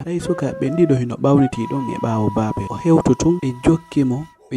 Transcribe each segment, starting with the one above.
haray sukaɓe ɗiɗo hino ɓawniti ɗon e ɓaawo baabe o hewto tun ɓe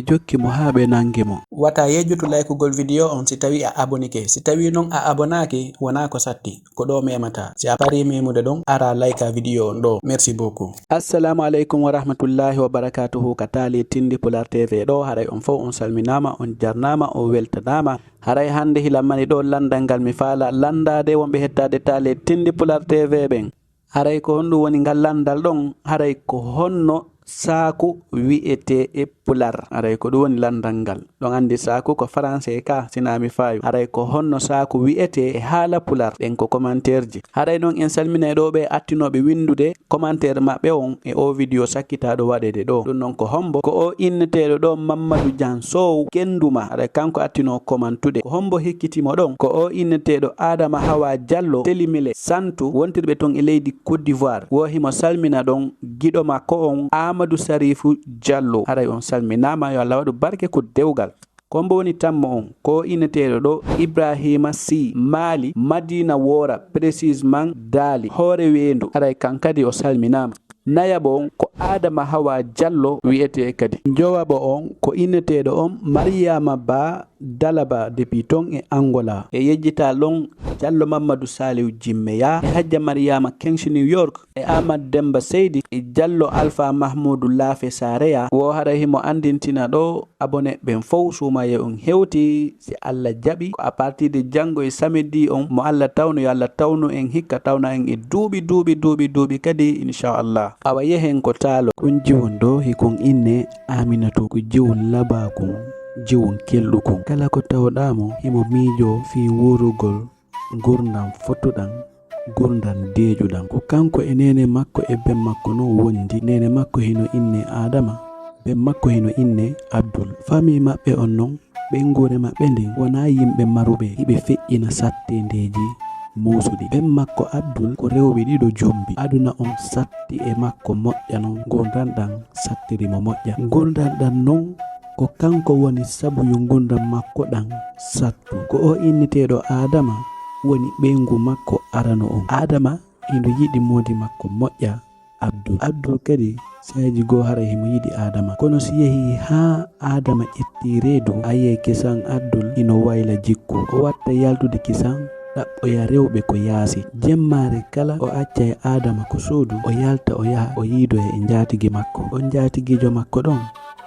jokki mo haa ɓe nangi mo. Wata yejjutu laykugol video on si tawi a abonike, si tawi non a abonaki wona ko satti ko ɗo memata. Si a pari memude ɗon ara layka video on ɗo. Merci beaucoup. Assalamu alaikum wa rahmatullahi wa barakatuhu ka tali tindi Pular TV ɗo. Haray on fof on salminama, on jarnama, on weltanama. Haray hande hilammani ɗo landal ngal mi faala landade wonɓe hettade tali tindi Pular TV ɓen. Haray ko honɗum woni ngal landal ɗon, haray ko honno saaku wi'ete e Pular. Haray ko ɗum woni landal ngal. Ɗon andi saaku ko français ka sinami fayu. Haray ko honno saaku wi'ete e haala Pular ɗen ko commentaire ji. Haray non en salminay ɗo ɓe attinoɓe windude commentaire maɓɓe on e o video sakkitaɗo waɗede ɗo. Ɗum non ko hombo ko o inneteɗo ɗo Mamadou Dian Sow Kenduma. Haray kanko attino commentude. Ko hombo hikkitimo ɗon ko o inneteɗo Adama Hawa Diallo Telimile Santu wontirɓe ton e leydi Côte d'Ivoire. Wohimo salmina ɗon giɗo makko on Amadou Sarifou Diallo. Haray on salminama, yo Allah waɗu barke ko dewgal. Kombo woni tammo on ko inneteɗo ɗo Ibrahima Sy Mali Madina Wora précisement Dali hoore wendu. Haray kankadi o salminama. Nayabo on ko Adama Hawa Diallo wi'ete kadi. Jowabo on ko inneteɗo on Mariama Ba Dalaba depuis ton e Angola. E yejjita lon Diallo Mamadou Saliou Jimmeya e Hajja Mariama Kings New York e Ahmad Demba Seydi e Diallo Alpha Mahmoudou Lafe Sareya. Wo haray himo andintina ɗo abonné ɓen fof sumaye on hewti si Allah jaɓi ko a partir de janngo e samedi on mo Allah tawno yo Allah tawno en hikka tawna en e duuɓi kadi inchallah. Awa yehen ko taalo kon jiwon ɗo hikon inne Aminatou ko jiwon labakon jiwon kelɗukon. Kala ko tawɗamo himo miijo fi wurugol gurdam fottuɗam gurdam deejuɗam. Ko kanko e nene makko e ben makko no wondi. Nene makko hino inne Adama, ben makko hino inne Abdul. Fami maɓɓe on non ɓen gure maɓɓe ndin wona yimɓe maruɓe hiɓe feƴƴina sattendeji musuɗi. Ben makko Abdul ko rewɓe ɗiɗo jombi. Aduna on satti e makko moƴƴa non gurdam ɗam sattirimo moƴƴa. Gurdam ɗam non ko kanko woni sabu yo gurdam makko ɗam sattu. Ko o inneteɗo Adama woni ɓeygu makko arano on. Adama ino yiɗi modi makko moƴƴa Abdul. Abdul kadi saji go haray himo yiɗi Adama. Kono si yehi ha Adama ƴetti reedu aye kisan Abdul ino wayla jikku. O watta yaltude kisan ɗaɓɓoya rewɓe ko yaasi. Jemmare kala o acca e Adama ko suudu o yalta o yaha o yiidoya e jatigi makko. On jatigijo makko ɗon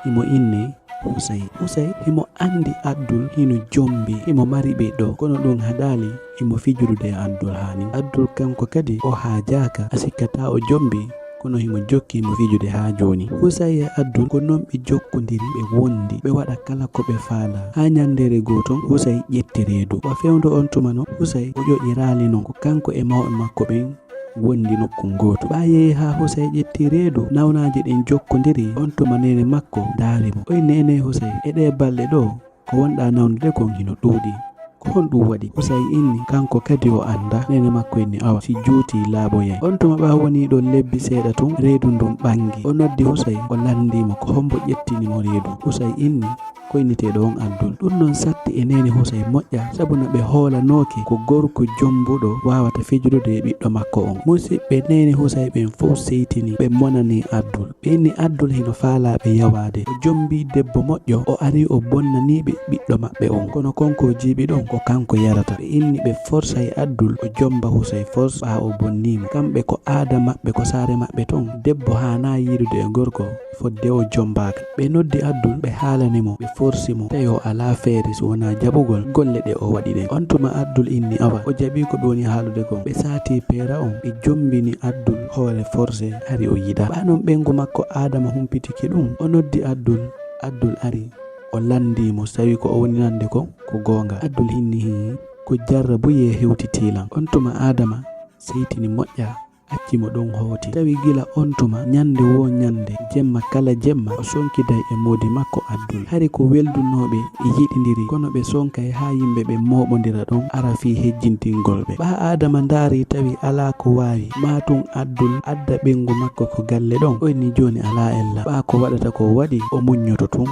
himo inne Usay himo andi Abdul hino jombi himo mari ɓiɗɗo kono ɗum haɗali himo fijurude e Abdul hani. Abdul kanko kadi o hajaka asikkata o jombi kono himo jokki himo fijude ha joni. Usay e Abdul ko non ɓe jokkodiri ɓe wondi ɓe waɗa kala ko ɓe faala. Ha nyandere goton Usay ƴetti reedu o fewdo on tuma no Usay o ƴoƴi raali non ko kanko e mawɓe makko ɓen wondi nokku goto. Ɓa yehi ha Usay ƴetti reedu nawnaji ɗen jokkodiri on tuma nene makko daarimo. Oy nene Usay eɗe balɗe ɗo ko wonɗa nawnude kon hino ɗuuɗi ko hon ɗum waɗi. Usay inni kanko kadi o anda. Nene makko inni awa si juuti laaboyay. On tuma ɓa woni ɗo lebbi seeɗa tun reedu ndun ɓangi. O noddi Usay o landimo ko hombo ƴettinimo reedu. Usay inni ko inniteɗo on Abdul. Ɗum non satti e nene Usay moƴƴa sabuna ɓe hoolanoke ko gorko jombuɗo wawata fijurude e ɓiɗɗo makko on. Musidɓe nene Usay ɓen fof seytini ɓe monani Abdul. Ɓe inni Abdul hino faalaɓe yawade. O jombi debbo moƴƴo o ari o bonnaniɓe ɓiɗɗo maɓɓe on kono konko jiiɓi ɗon ko kanko yarata. Ɓe inni ɓe forsa e Abdul o jomba Usay force ɓa o bonnimo. Kamɓe ko aada maɓɓe ko saare maɓɓe ton debbo hana yiidude e gorko fodde o jombaka. Ɓe noddi Abdul ɓe haalanimo ɓe forsimo tawi o ala feere so wona jaɓugol golle ɗe o waɗi ɗen. On tuma Abdul inni awa o jaɓi ko ɓe woni haalude kon. Ɓe saati peera on ɓe jombini Abdul hoore forcé hari o yida. Ɓa non ɓengu makko Adama humpitiki ɗum o noddi Abdul. Abdul ari o landimo sawi ko o woni nande kon ko gonga. Abdul hinni hi ko jarrabu ye hewtitilan. On tuma Adama seytini moƴƴa accimo ɗon hooti. Tawi gila on tuma nyande wo nyande jemma kala jemma o sonkiday e modi makko Abdul. Hari ko weldunoɓe yiɗidiri kono ɓe sonkay ha yimɓe ɓe moɓodira ɗon ara fi hejjintingol ɓe. Ɓa Adama ndaari tawi ala ko wawi matun Abdul adda ɓengu makko ko galle ɗon o ni joni ala ella. Ɓa ko waɗata ko waɗi o muñoto tun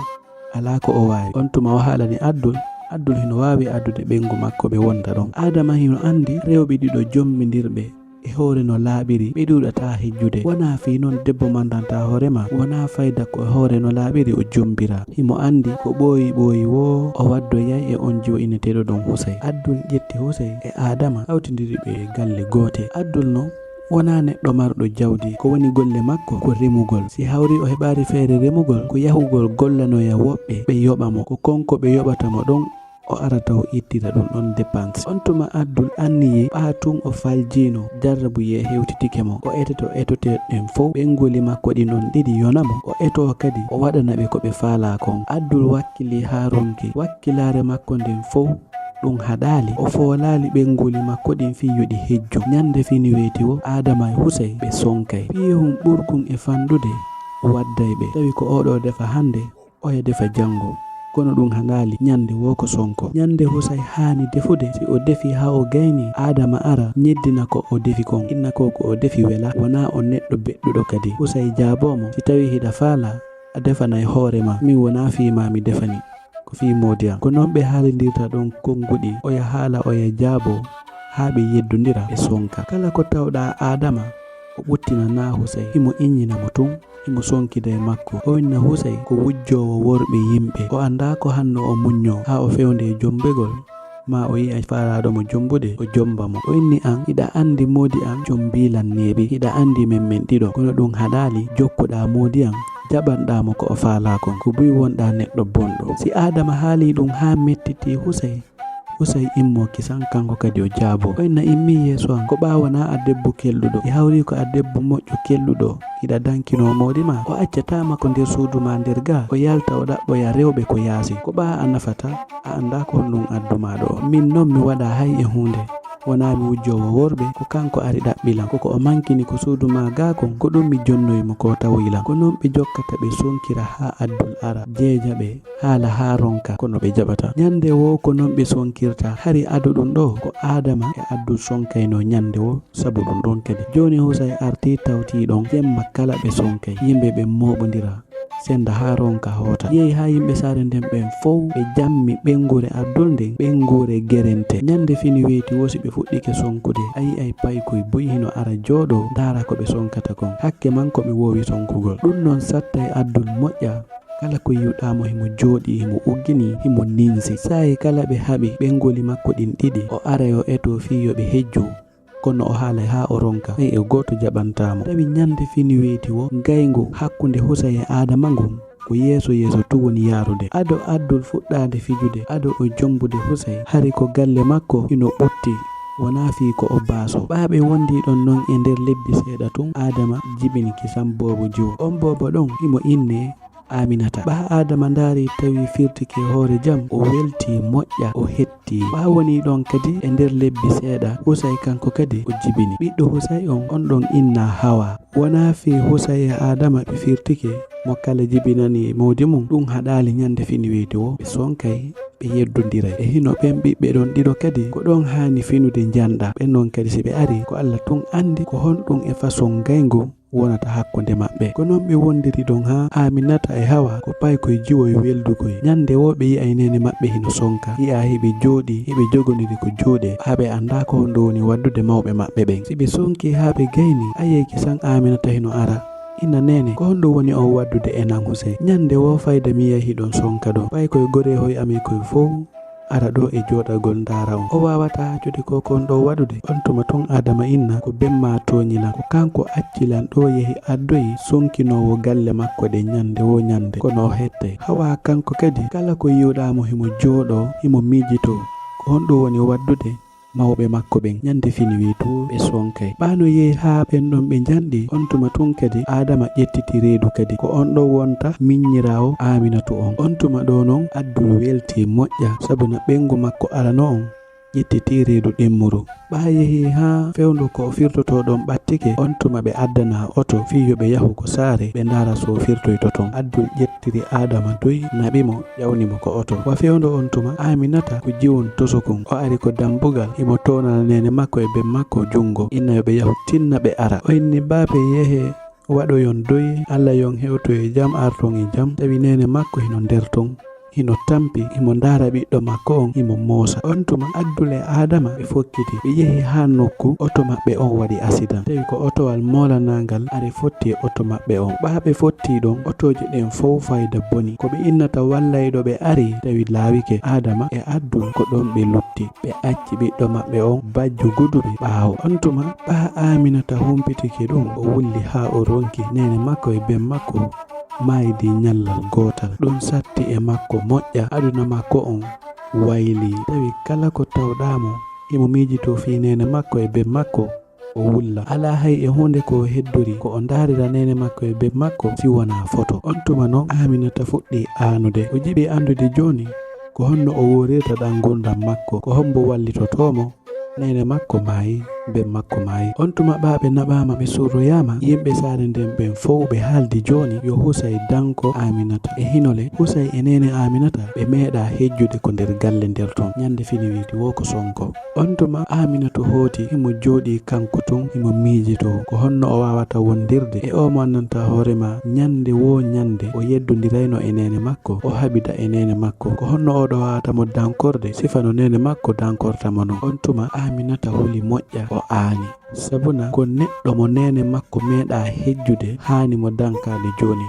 ala ko o wawi. On tuma o haalani Abdul. Abdul hino wawi addude ɓengu makko ɓe wonda ɗon. Adama hino andi rewɓe ɗiɗo jommidirɓe e hoore no laaɓiri ɓe ɗuɗata hejjude. Wona fi noon debbo mandanta hoorema wona fayda ko hoore no laaɓiri o jombira. Himo andi ko ɓooyi wo o waddoyay e on jo'ineteɗo ɗon Husay. Abdul ƴetti Husay e Adama hawtidiri ɓe galle goote. Abdul no wona neɗɗo marɗo jawdi, ko woni golle makko ko remugol. Si hawri o heɓari feere remugol ko yahugol gollanoya woɓɓe ɓe yoɓamo, ko konko ɓe yoɓatamo ɗon o arata o ittira ɗum ɗon dépense. On tuma Abdul anniyi ɓatum o faljino jarrabuye hewtitike mo. O etoto etoteɗen fof ɓengoli makko ɗin ɗon ɗiɗi yonamo. O eto kadi o waɗana ɓe ko ɓe faala kon. Abdul wakkili ha ronki, wakkilare makko nden fof ɗum haɗali. O foolali ɓengoli makko ɗin fi yoɗi hejju. Nyande fini weeti wo Adama e Husay ɓe sonkay. Piyehum ɓurkum e fandude wadday ɓe. Tawi ko oɗo defa hande oya defa jango, kono ɗum haɗali nyande wo ko sonko. Nyande Husay hani defude. Si o defi ha o gayni Adama ara nyeddina ko o defi kon. Inna ko o defi wela, wona o neɗɗo beɗɗuɗo kadi. Husay jaabomo, si tawi hiɗa faala a defanay hoorema, min wona fima mi defani ko fi modiyam. Ko non ɓe haalindirta ɗon konguɗi, oya haala oya jaabo ha ɓe yeddodira ɓe sonka. Kala ko tawɗa Adama o ɓuttinana Husay, himo innina mo tun, himo sonkida e makko. O inna Husay ko wujjowo worɓe yimɓe. O anda ko hanno o muñño ha o fewnde jombegol ma o yi'a faalaɗo mo jombude o jomba mo. O inni an hiɗa andi modi an jombilan neɓi, hiɗa andi men ɗiɗo, kono ɗum haɗali jokkuɗa modi an jaɓanɗamo ko o faala kon, ko buy wonɗa neɗɗo bonɗo. Si Adama haali ɗum ha mettiti Husay immo kisan kanko kadi o jaabo. O inna immi yeeso an ko ɓawana a debbo kelluɗo, e hawri ko a debbo moƴƴo kelluɗo hiɗa dankino modi ma. O accatama ko nder suudu ma nder ga o yalta o ɗaɓɓoya rewɓe ko yaasi. Ko ɓa a nafata a anda ko honɗum addumaɗo. Min noon mi waɗa hay e hunde, wona mi wujjowo worɓe, ko kanko ari ɗaɓɓilan. Koko o mankini ko suudu ma ga kon ko ɗum mi jonnoyimo ko tawilan. Ko non ɓe jokkata ɓe sonkira ha Abdul ara jeeja ɓe haala ha ronka kono ɓe jaɓata. Nyande wo ko non ɓe sonkirta hari adu ɗum ɗo ko Adama e Abdul sonkayno nyande wo sabu ɗum ɗon kadi. Joni Husay arti tawti ɗon jemma kala ɓe sonkay, yimɓe ɓe moɓodira senda ha ronka hoota. Yehi ha yimɓe saare nden ɓen fof ɓe jammi ɓengure Abdul nden ɓengure gerente. Nyande fini weeti wosi ɓe fuɗɗike sonkude, ayi ay paykoye boyi hino ara jooɗo ndaara ko ɓe sonkata kon, hakke man ko ɓe wowi sonkugol. Ɗum noon satta e Abdul moƴƴa, kala ko yiwɗamo himo jooɗi himo uggini himo ninsi. Sayi kala ɓe haɓi ɓengoli makko ɗin ɗiɗi o ara yo eto fi yoɓe hejju, kono o haalay ha o ronka e goto jaɓantamo. Tawi nyande fini weeti wo gaygu hakkunde Husay e Adama ngun ko yeeso tu woni yarude. Ado Abdul fuɗɗade fijude, ado o jombude Husay hari ko galle makko hino ɓutti, wona fi ko o baaso. Ɓaaɓe wondi ɗon non e nder lebbi seeɗa tun Adama jibini kisan bobo jiwo. On bobo ɗon himo inne Aminata. Ɓa Adama ndaari tawi firtike hoore jam o welti moƴƴa o hetti. Ɓa woni ɗon kadi e nder lebbi seeɗa Husay kanko kadi o jibini. Ɓiɗɗo Husay on ɗon inna Hawa. Wona fi Husay e Adama ɓe firtike mo kala jibinani mawdi mum, ɗum haɗali nyande fini weeti wo ɓe sonkay ɓe yeddodiray. E hino ɓen ɓiɓɓe ɗon ɗiɗo kadi ko ɗon hani finude janɗa. Ɓen non kadi si ɓe ari ko Allah tun andi ko honɗum e façon gaygu wonata hakkunde maɓɓe. Ko non ɓe wondiri ɗon ha Aminata e Hawa ko paykoye jiwoye weldugoye. Nyande wo ɓe yi'ay nene maɓɓe hino sonka, yi'a hiɓe jooɗi hiɓe jogodiri ko jooɗe ha ɓe anda ko honɗo woni waddude mawɓe maɓɓe ɓen. Si ɓe sonki ha ɓe gayni aye kisan Aminata hino ara inna nene ko honɗum woni o waddude enan Husay. Nyande wo fayda mi yahi ɗon sonka ɗo paykoye gore hoye ami koye fof ara ɗo e joɗagol ndaara on. O wawata haccude ko kon ɗo waɗude. On tuma ton Adama inna ko bemma toñilan, ko kanko accilan ɗo yehi addoyi sonkinowo galle makko ɗe nyande wo nyande, kono o hette. Hawa kanko kadi kala ko yiwɗamo himo jooɗo himo miijito ko honɗum woni waddude mawɓe makko ɓen. Nyande fini wiitu ɓe sonkay. Ɓano yehi ha ɓen ɗon ɓe janɗi on tuma tun kadi Adama ƴettiti reedu kadi ko on ɗo wonta miññirawo Aminatu on. On tuma ɗo non Abdul welti moƴƴa sabuna ɓengu makko arano on ƴettiti reedu ɗemmuru. Ɓa yehi ha fewndu ko firtoto ɗon ɓattike on tuma ɓe addana oto fi yoɓe yahu ko saare ɓe ndaara so firtoyto ton. Abdul ƴettiri Adama doyi naɓimo ƴawnimo ko oto. Wa fewndu on tuma Aminata ko jiwon tosukun o ari ko dambugal himo tonana nene makko e ben makko jungo inna yoɓe yahu tinna ɓe ara. O inni baabe yehe waɗoyon doyi Allah yon hewtoye jam arton e jam. Tawi nene makko hino nder ton hino tampi himo ndara ɓiɗɗo makko on himo moosa. On tuma Abdul e Adama ɓe fokkiti ɓe yehi ha nokku oto maɓɓe on waɗi accident. Tawi ko otowal molanangal ari fotti e oto maɓɓe on. ɓe fotti ɗon otoji ɗen fof fayda boni. ko ɓe innata wallayɗo ɓe ari tawi laawike Adama e Abdul ko ɗon ɓe lutti. ɓe acci ɓiɗɗo maɓɓe on bajju guduɓe ɓaawo. on tuma Aminata humpitiki ɗum o wulli ha o ronki nene makko e ben makko maydi nyallal gotal. ɗum satti e makko moƴƴa. aduna makko on wayli. tawi kala ko tawɗamo imo miijito fi nene makko e ben makko o wulla. ala hay e hunde ko heddori ko o darira nene makko e ben makko si wona foto. on tuma noon Aminata fuɗɗi aanude. o jiɓi andude joni ko honno o worirta ɗan gurdam makko, ko hombo wallitotomo nene makko maayi, ben makko maayi. on tuma ɓe naɓama ɓe surroyama. yimɓe saare nden ɓen fof ɓe haaldi joni yo Husay danko Aminata e hinole. Husay e nene Aminata ɓe meeɗa hejjude ko nder galle nder ton. ñande fini wiiti wo ko Sonko. on tuma Aminata hooti himo jooɗi kanko tun himo miijito ko honno o wawata wondirde e o mo annanta hoorema ñande wo ñande o yeddodirayno e nene makko, o haɓida e nene makko, ko honno oɗo wawata mo dankorde sifano nene makko dankortamo non. on tuma Aminata huli moƴƴa o aani, sabuna ko neɗɗo mo nene makko meeɗa hejjude hani mo dankade joni.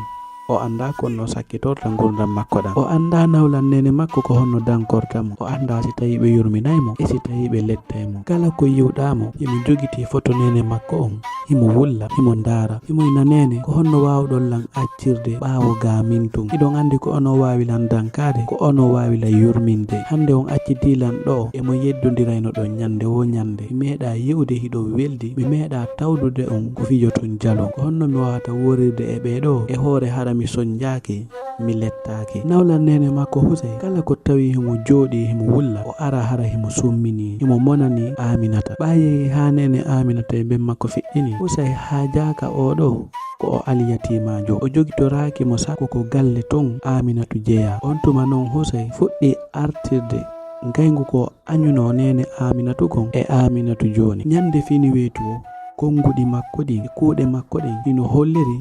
o anda konno sakkitorta gurdam makko ɗam. o anda nawlan nene makko ko honno dankortamo. o anda si tawi ɓe yurminaymo e si tawi ɓe lettaymo. kala ko yiwɗamo himo jogiti photo nene makko on himo wulla, himo ndara, himo ina nene ko honno wawɗon lan accirde ɓaawo gamin tun. iɗon andi ko ono wawilan dankade, ko ono wawilan yurminde. hande on acci dilan ɗo emo yeddodirayno ɗon ñande wo ñande. mi meeɗa yi'ude hiɗo weldi, mi meeɗa tawdude on ko fijo tun jalo. ko honno mi wawata worirde e ɓeɗo e hoore hara mi soñjaki mi lettaki. nawlan nene makko Husay kala ko tawi himo jooɗi himo wulla o ara hara himo summini himo monani Aminata. yehi ha nene Aminata e ben makko fiɗɗini. Husay haajaka oɗo ko o aliyatimajo, o jogitoraki mo sakko ko galle ton Aminatu jeeya. on tuma noon Husay fuɗɗi artirde ngaygu ko anyuno nene Aminatu kon e Aminatu joni. ñande fini weetu o konguɗi makko ɗin e kuuɗe makko ɗin hino holliri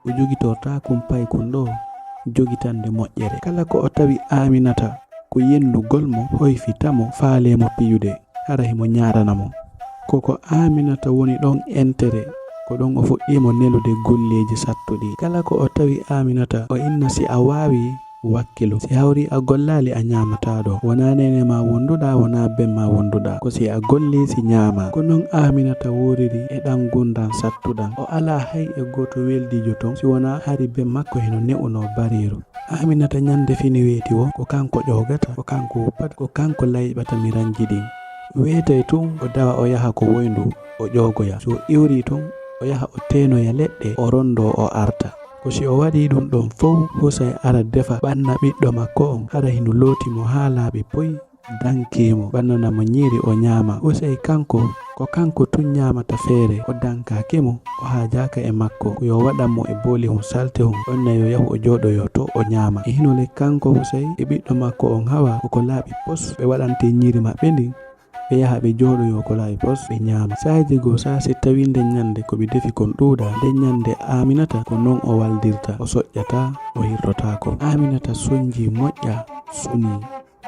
o jogitorta kumpay kun ɗo jogitande moƴƴere. kala ko o tawi Aminata ko yennugol mo hoyfitamo faalemo piyude hara himo ñaranamo. koko Aminata woni ɗon entere ko ɗon o fuɗɗimo nelude golleji sattuɗi. kala ko o tawi Aminata o inna si a wawi wakkilu, si hawri a gollali a ñamataɗo. wona nene ma wonduɗa, wona ben ma wonduɗa, ko si a golli si ñama. ko non Aminata woriri e ɗan gundan sattuɗan. o ala hay e goto weldijo ton si wona hari ben makko heno ne'uno bariru. Aminata ñande fini weeti wo ko kanko ƴogata, ko kanko wuppata, ko kanko layɓata miranji ɗin. weetay tun o dawa o yaha ko woyndu o ƴogoya. so iwri tun o yaha o tenoya leɗɗe o rondo o arta. ko si o waɗi ɗum ɗon fof Husay ara defa ɓanna ɓiɗɗo makko on hara hino lootimo ha laaɓi poyi dankimo ɓannanamo ñiiri o ñaama. Husay kanko ko kanko tun ñamata feere o dankakimo o haajaka e makko ko yo waɗanmo e booli hon salte hon onna yo yahu o jooɗoyo to o ñaama. e hinole kanko Husay e ɓiɗɗo makko on hawa koko laaɓi pos ɓe waɗante ñiiri maɓɓe ndin ɓe yaha ɓe jooɗoyo ko laaɓi pos ɓe ñaama. saaji goo sa si tawi nde ñande ko ɓe defi kon ɗuuɗa nde ñande Aminata ko non o waldirta, o soƴƴata o hirtotako. Aminata soñji moƴƴa suni.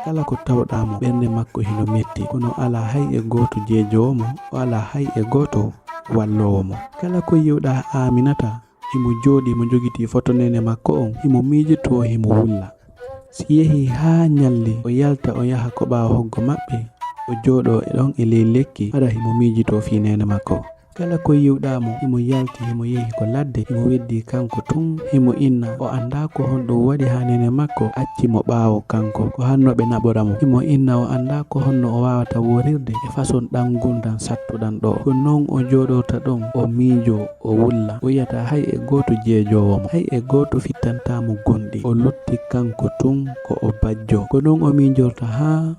kala ko tawɗamo ɓernde makko hino metti kono ala hay e goto jeejowomo, o ala hay e goto wallowomo. kala ko yiwɗa Aminata himo jooɗi mo jogiti photo nene makko on himo miijito himo wulla. si yehi ha ñalli o yalta o yaha ko ɓaawo hoggo maɓɓe o jooɗo e ɗon e ley lekki hara himo miijito fi nene makko. kala ko yiwɗamo himo yalti himo yehi ko ladde himo weddi kanko tun himo inna o anda ko honɗum waɗi ha nene makko acci mo ɓaawo kanko ko hannoɓe naɓoramo. himo inna o anda ko honno o wawata worirde e façon ɗan gundan sattuɗan ɗo. ko non o jooɗorta ɗon o miijo o wulla o yiyata hay e goto jeejowomo, hay e goto fittantamo gonɗi. o lutti kanko tun ko o bajjo. ko non o miijorta ha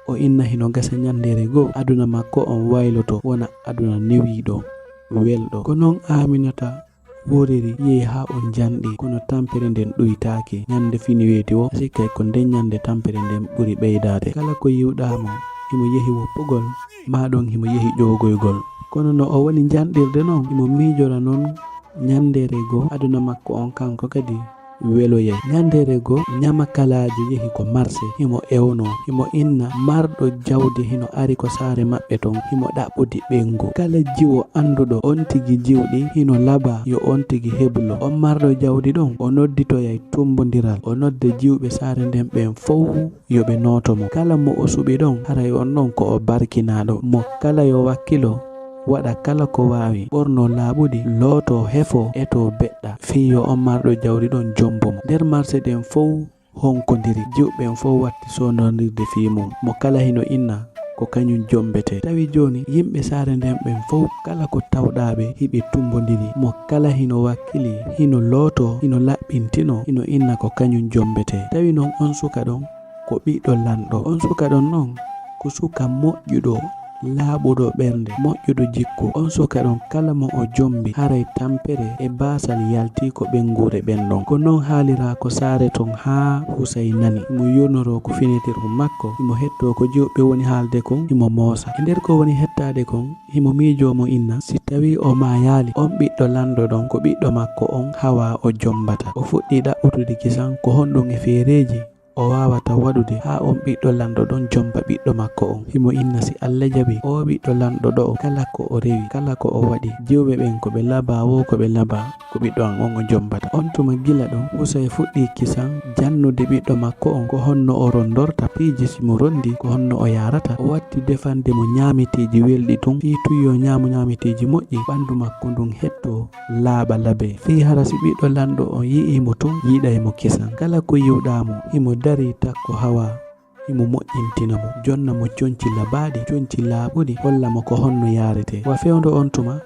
o inna hino gasa ñandere goo aduna makko on wayloto wona aduna newiɗo welɗo. ko non Aminata woriri yehi ha on janɗi kono tampere nden ɗoytaki. ñande fini weeti wo sikkay ko nden ñande tampere nden ɓuri ɓeydade. kala ko yiwɗamo himo yehi woppugol maɗon himo yehi ƴogoygol. kono no o woni janɗirde noon himo miijora noon ñandere goo aduna makko on kanko kadi weloyay. Nyandere go nyama kalaji yehi ko marse himo ewno himo inna mardo jawdi hino ari ko sare mabbe ton himo dabbudi bengo. Kala jiwo andudo on tigi jiwdi hino laba yo on tigi heblo. On mardo jawdi don o noddito yay tumbodiral o nodde jiwbe sare nden ben fow yo be notomo. Kala mo o subi don haray on non ko o barkinado mo kala yo wakkilo wada kala ko wawi borno labudi loto hefo eto bedda fiyo on mardo jawdi don jombomo. Der marse den fow honkondiri jiwbe fow watti sonondirde fi mum mo kala hino inna ko kanyum jombete. Tawi joni yimbe sare nden ben fow kala ko tawdabe hibe tumbondiri mo kala hino wakkili hino loto hino labbintino hino inna ko kanyum jombete. Tawi non on suka don ko biddo lando on suka don non ko suka moƴƴudo laabudo bernde moƴƴudo jikku on suka don kala mo o jombi haray tampere e basal yalti ko bengure bendon ko non halira ko sare ton ha Husay nani mo yonoro ko finitirhu makko imo hetto ko jiwbe woni halde kon imo moosa e nder ko woni hettade kon imo miijo mo inna si tawi o mayali on biddo lando don ko biddo makko on hawa o jombata o fuddi dabbutude kisan ko hondon e feereji o wawata wadude ha on biddo lando don jomba biddo makko on himo inna si Allah jabi o biddo lando do kala ko o rewi kala ko o wadi jiwbe ben ko be laba wo ko be laba ko biddo an on jombata. On tuma gila don Husay fuddi kisan jannude biddo makko on ko honno o rondorta piji simo rondi ko honno o yarata o watti defande mo nyamitiji weldi tun fi tuyo nyamitiji moƴƴi bandu makko dun hetto laaba labe fi harasi biddo lando on yi'i mo tun yiday mo kisan kala ko yiwdamo himo dari takko hawa himo moƴƴintina mo jonna mo conci labadi conci laabudi holla mo ko honno yarete. Wa fewndo on tuma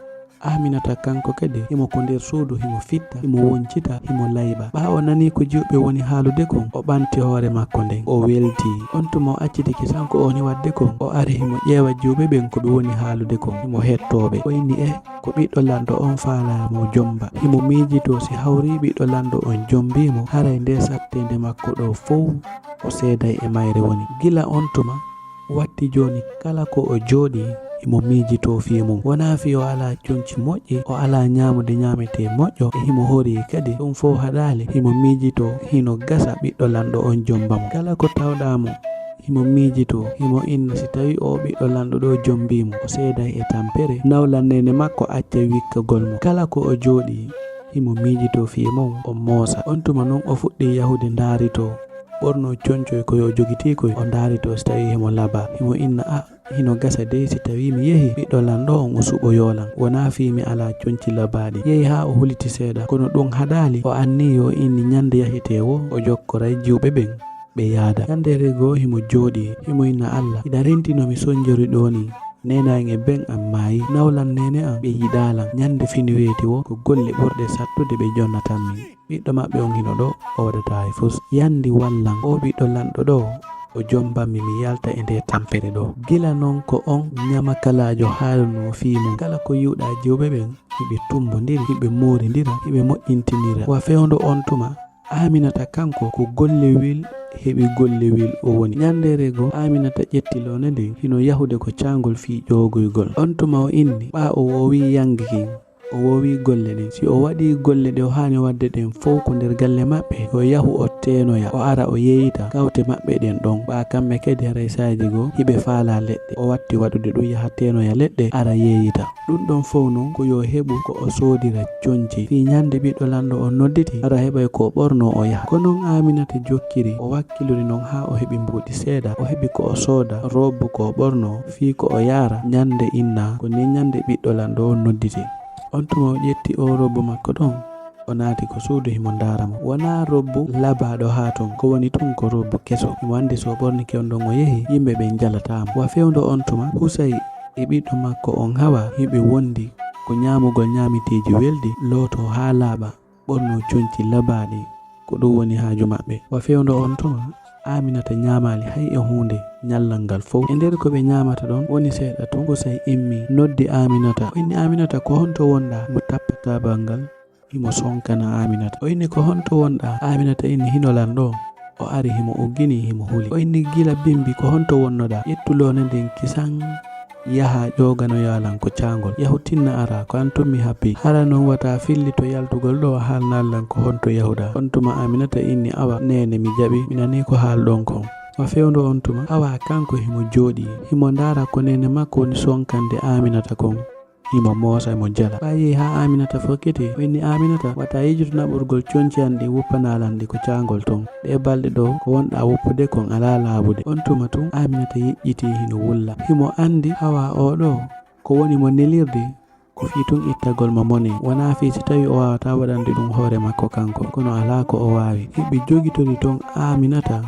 Aminata kanko kede himo ko nder suudu himo fitta himo woncita himo layba ɓawo nani ko jiwɓe woni haalude kon o ɓanti hoore makko nden o welti on tuma o acciti kisanko oni wadde kon o ari himo ƴeewa jiwɓe ɓen ko ɓe woni haalude kon himo hettoɓe o inni ko ɓiɗɗo lando on faalamo jomba himo miijito si hawri ɓiɗɗo lando on jombimo haray nde sattende makko ɗo fow o seeday e mayre woni. Gila on tuma watti joni kala ko o jooɗi himo miijito fi mum wona fi o ala conci moƴƴi o ala nyamude nyamete moƴƴo e himo hori kadi ɗum fof haɗali himo miijito hino gasa ɓiɗɗo lando on jombamo kala ko tawɗamo himo miijito himo inna si tawi o ɓiɗɗo lando ɗo jombimo o seeday e tampere nawlannene makko acca wikkagol mo kala ko o jooɗi himo miijito fi mum o moosa. On tuma non o fuɗɗi yahude daarito ɓorno concoy koyo jogitikoy o daarito si tawi himo laba himo inna hino gasa dey si tawi mi yehi ɓiɗɗo lanɗo on o suɓo yolan wona fi mi ala conci labaɗi yehi ha o huliti seeɗa kono ɗum haɗali o anni yo inni nyande yahitewo o jokkoray jiwɓe ɓen ɓe yaada. Yandere go himo jooɗi himo inna Allah ida rentinomi sonjori ɗo ni nenaye ben am maayi nawlan nene am ɓe yiɗalan nyande fini weeti wo ko golle ɓurɗe sattude ɓe jonnatanmi ɓiɗɗo maɓɓe on hino ɗo o waɗata e fus yandi wallan o ɓiɗɗo lanɗo ɗo o jombami mi yalta e nde tampere ɗo. Gila non ko on nyama kalajo haalno fiimum kala ko yiwɗa jiwɓe ɓen hiɓe tumbodiri hiɓe moridira hiɓe moƴƴintinira. Wa fewndo on tuma Aminata kanko ko gollewil heɓi gollewil o woni. Nyandere go Aminata ƴettilone nden hino yahude ko cangol fi ƴogoygol on tuma o inni ɓa o wowi yangki o wowi golle ɗen si o waɗi golle ɗe o hani wadde ɗen fow ko nder galle maɓɓe o yahu o tenoya o ara o yeyita kawte maɓɓe ɗen ɗon ɓa kamɓe kadi haray saji go hiɓe faala leɗɗe o watti waɗude ɗum yaha tenoya leɗɗe ara yeyita ɗum ɗon fow non ko yo heɓu ko o sodira conci fi nyande ɓiɗɗo lando o nodditi ara heɓay ko ɓorno o yaha ko non Aminata jokkiri o wakkilori non ha o heɓi mbuɗi seeɗa o heɓi ko o sooda robbu ko ɓorno fi ko o yara nyande inna ko ni nyande ɓiɗɗo lando o nodditi. On tuma o ƴetti o robbo makko ɗon o naati ko suudu himo daramo wona robbo labaɗo ha ton ko woni tun ko robbo keso himo andi so ɓorniki on ɗon o yehi yimɓe ɓe jalatamo. Wa fewndo on tuma Husay e ɓiɗɗo makko on hawa hiɓe wondi ko nyamugol nyamiteji weldi looto ha laaɓa ɓorno conci labaɗi ko ɗum woni haaju maɓɓe. Wa fewndo on tuma Aminata nyamali hay e hunde nyallal ngal fow e nder ko ɓe nyamata ɗon woni seeɗa ton Husay immi noddi Aminata o inni Aminata ko honto wonɗa mo tappata bangal himo sonkana Aminata o inni ko honto wonɗa Aminata inni hinolan ɗo o ari himo uggini himo huli o inni gila bimbi ko honto wonnoɗa ƴettulone nden kisan yaha ƴogano yalan ko cangol yahu tinna ara ko an tummi habbi hara non wata filli to yaltugol ɗo haalnallan ko honto yahuɗa on tuma Aminata inni awa nene mi jaɓi mi nani ko haalɗon kon o fewndo on tuma awa kanko himo jooɗi himo ndara ko nene makko woni sonkande Aminata kon himo moosa mo jala ɓayi ha Aminata fokkiti o inni Aminata wata yijuto naɓurgol conci an ɗi wuppanalan ɗi ko cangol ton ɗe balɗe ɗo ko wonɗa wuppude kon ala laabude on tuma tun Aminata yeƴƴiti hino wulla himo andi hawa oɗo ko woni mo nelirde ko fi tun ittagol mo mone wona fi si tawi o wawata waɗande ɗum hoore makko kanko kono ala ko o wawi hiɓe jogitori ton Aminata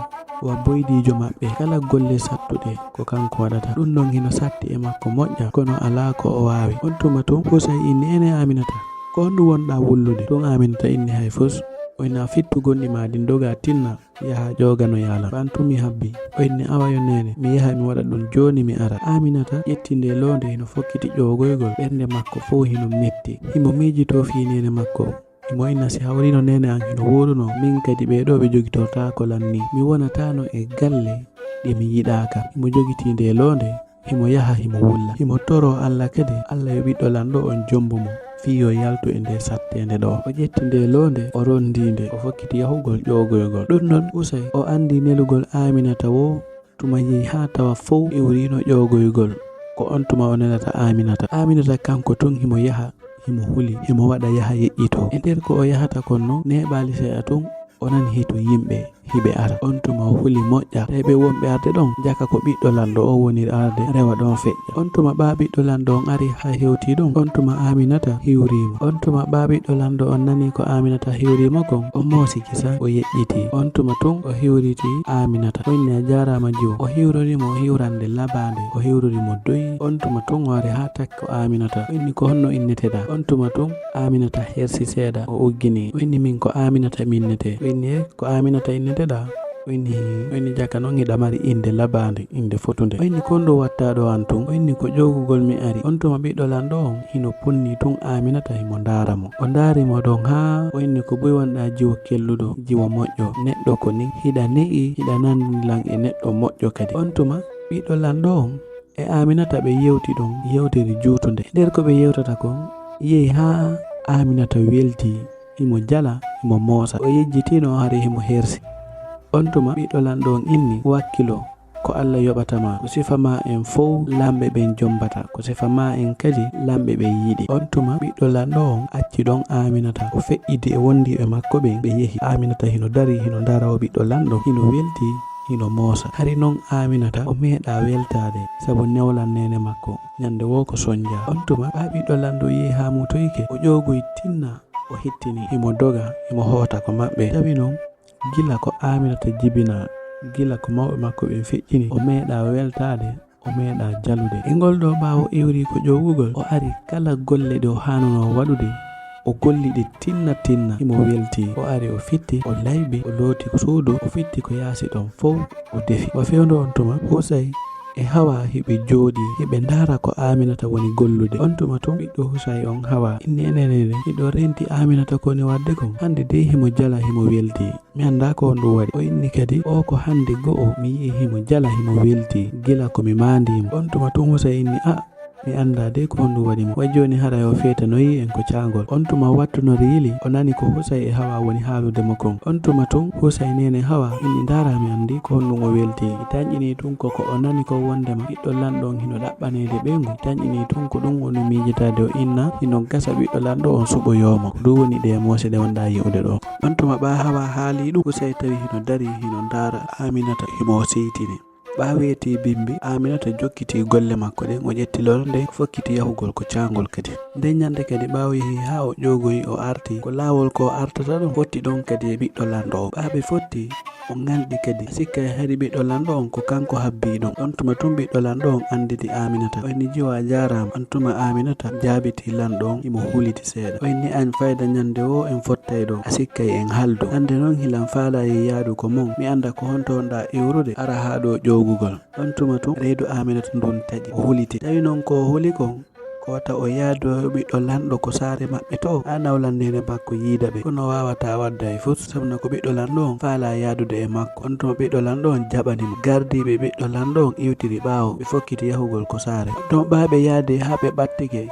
wa boydijo maɓɓe kala golle sattuɗe ko kanko waɗata ɗum ɗon hino satti e makko moƴƴa kono ala ko o wawi on tuma tun Husay inni ene Aminata ko honɗum wonɗa wullude tun Aminata inni hay fus o ina fittu gonɗi ma ɗin doga tinna yaha ƴogano yalam fan tumi habbi o inni awa yo nene mi yaha mi waɗa ɗum joni mi ara Aminata ƴetti nde londe hino fokkiti ƴogoygol ɓernde makko fo hino metti himo mijito fi nene makko imo inna si hawrino nene an hino woɗuno min kadi ɓeɗo ɓe jogitorta ko lanni mi wonatano e galle ɗemi yiɗaka himo jogiti nde londe himo yaha himo wulla himo toro Allah kadi Allah yo ɓiɗɗo lanɗo on jombumo fi yo yaltu e nde sattende ɗo o ƴetti nde londe o rondinde o fokkiti yahugol ƴogoygol ɗum non Husay o andi nelugol Aminata wo tuma yehi ha tawa fow iwrino ƴogoygol ko on tuma o nelata Aminata kanko tun himo yaha himo huli himo waɗa yaha yeƴƴito e nder ko o yahata konno neɓali seeɗa tun o nani hito yimɓe hiɓe ara on tuma o huli moƴƴa tawi ɓe wonɓe arde ɗon jaka ko ɓiɗɗo lanɗo o woni arde rewa ɗon feƴƴa on tuma ɓa ɓiɗɗo lanɗo on ari ha hewti ɗum on tuma Aminata hiwrimo on tuma ɓa ɓiɗɗo lanɗo on nani ko Aminata hiwrimo kon o moosi kisa o yeƴƴiti on tuma tun o hiwriti Aminata o inni a jarama jiwo o hiwrorimo hiwrande labande o hiwrorimo doyi on tuma tun o ari ha takko Aminata o inni ko honno inneteɗa on tuma tun Aminata hersi seeɗa o uggini o inni min ko Aminata minnete o inni ko Aminata inneteɗa o inni jaka noon hiɗa mari inde labande inde fotude o inni kon ɗo wattaɗo an tun o inni ko ƴogugol mi ari on tuma ɓiɗɗo lanɗo on hino punni tun Aminata himo daramo o darimo ɗon ha o inni ko boy wonɗa jiwo kelluɗo jiwo moƴƴo neɗɗo ko ni hiɗa ne'i hiɗa nandilan e neɗɗo moƴƴo kadi on tuma ɓiɗɗo lanɗo on e Aminata ɓe yewti ɗon yewtere jutude nder ko ɓe yewtata kon yehi ha Aminata welti himo jala himo moosa o yejjitino hari himo hersi on tuma ɓiɗɗo lanɗo on inni wakkilo ko Allah yoɓatama ko sifama en fow lamɓe ɓen jombata ko sifama en kadi lamɓe ɓe yiɗi on tuma ɓiɗɗo lanɗo on acci ɗon Aminata o feƴƴidi e wondiɓe makko ɓen ɓe yehi Aminata hino dari hino dara o ɓiɗɗo lanɗo hino welti hino moosa hari noon Aminata o meeɗa weltade sabu newlan nene makko ñande wo ko soñja on tuma ɓa ɓiɗɗo lanɗo yehi ha mutoyke o ƴogoy tinna o hettini himo doga himo hoota ko maɓɓe tawi noon gila ko Aminata jibina gila ko mawɓe makko ɓe feƴƴini o meeɗa weltade o meeɗa jalude e ngol ɗo ɓawo iwri ko ƴogugol o ari kala golle ɗe o hanuno waɗude o golliɗe tinna himo welti o ari o fitti o laybi o looti suudu o fitti ko yaasi ɗon fow o defi o fewndo on tuma Husay e hawa hiɓe jooɗi hiɓe ndara ko Aminata woni gollude on tuma tun ɓiɗɗo Husay on hawa inni enenene hiɗo renti Aminata koni wadde kon hande de himo jala himo welti mi anda ko honɗum waɗi o inni kadi o ko hande go'o mi yii himo jala himo welti gila komi mandimo on tuma tun Husay inni mi anda de ko honɗum waɗi mo way joni hara o fetanoyi en ko cangol on tuma wattunori yili o nani ko Husay e hawa woni haaludemo kon on tuma tun Husay nene hawa inni ndara mi andi ko honɗum o welti tañƴini tun koko o nani ko wondema ɓiɗɗo lanɗo on hino ɗaɓɓanede ɓengu tañƴini tun ko ɗum woni mijitade o inna hino gasa ɓiɗɗo lanɗo on suɓoyomo ko ɗum woni ɗe mose ɗe wonɗa yi'ude ɗo on tuma ɓa hawa haali ɗum Husay tawi hino dari hino ndara Aminata himo seytini ɓa weeti bimbi Aminata jokkiti golle makko ɗen o ƴetti lolde fokkiti yahugol ko cangol kadi nden ñande kadi ɓawo yehi ha o ƴogoyi o arti ko lawol ko artata ɗon fotti ɗon kadi e ɓiɗɗo lanɗo o ɓaɓe fotti o ngalɗi kadi sikka e hari ɓiɗɗo lanɗo on ko kanko habbi ɗum on tuma tun ɓiɗɗo lanɗo on anditi Aminata o inni jiwa jarama on tuma Aminata jaabiti lanɗo on imo huliti seeɗa o inni an fayda ñande o en fottay ɗo a sikkay en haldu hande noon hilan faala e yaadu ko mon mi anda ko honto wonɗa iwrude ara ha ɗo ƴogugol on tuma tun reedu Aminata ndun taƴi o huliti tawi noon ko huli kon ko wata o yaado ɓiɗɗo lanɗo ko saare maɓɓe to ha nawlan nene makko yiida ɓe kono wawata wadda e fut sabna ko ɓiɗɗo lanɗo on faala yaadude e makko on tuma ɓiɗɗo lanɗo on jaɓanimo gardiɓe ɓiɗɗo lanɗo on iwtiri ɓaawo ɓe fokkiti yahugol ko saare on tuma ɓaaɓe yaade ha ɓe ɓattike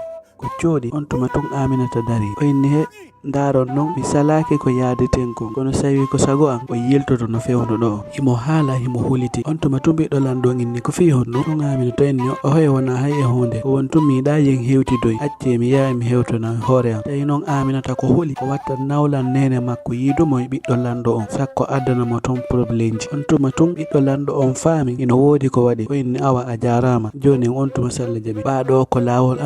ko cooɗi on tuma tun Aminata dari o inni he ndaron non mi salake ko yaadeten kon kono sawi ko sago am o yiltoto no fewno ɗo himo haala himo huliti on tuma tun ɓiɗɗo lanɗo inni ko fi honno tun Aminata inni o hoye wona hay e hunde ko won tun mi yiɗa yen hewtidoy acce mi yaha mi hewtona hoore am tawi noon Aminata ko huli o watta nawlan nene makko yiidumo e ɓiɗɗo lanɗo on sakko addanamo ton probléme ji on tuma tun ɓiɗɗo lanɗo on faami ino woodi ko waɗi o inni awa a jarama joni on tuma salla jaɓi ɓaɗo ko lawol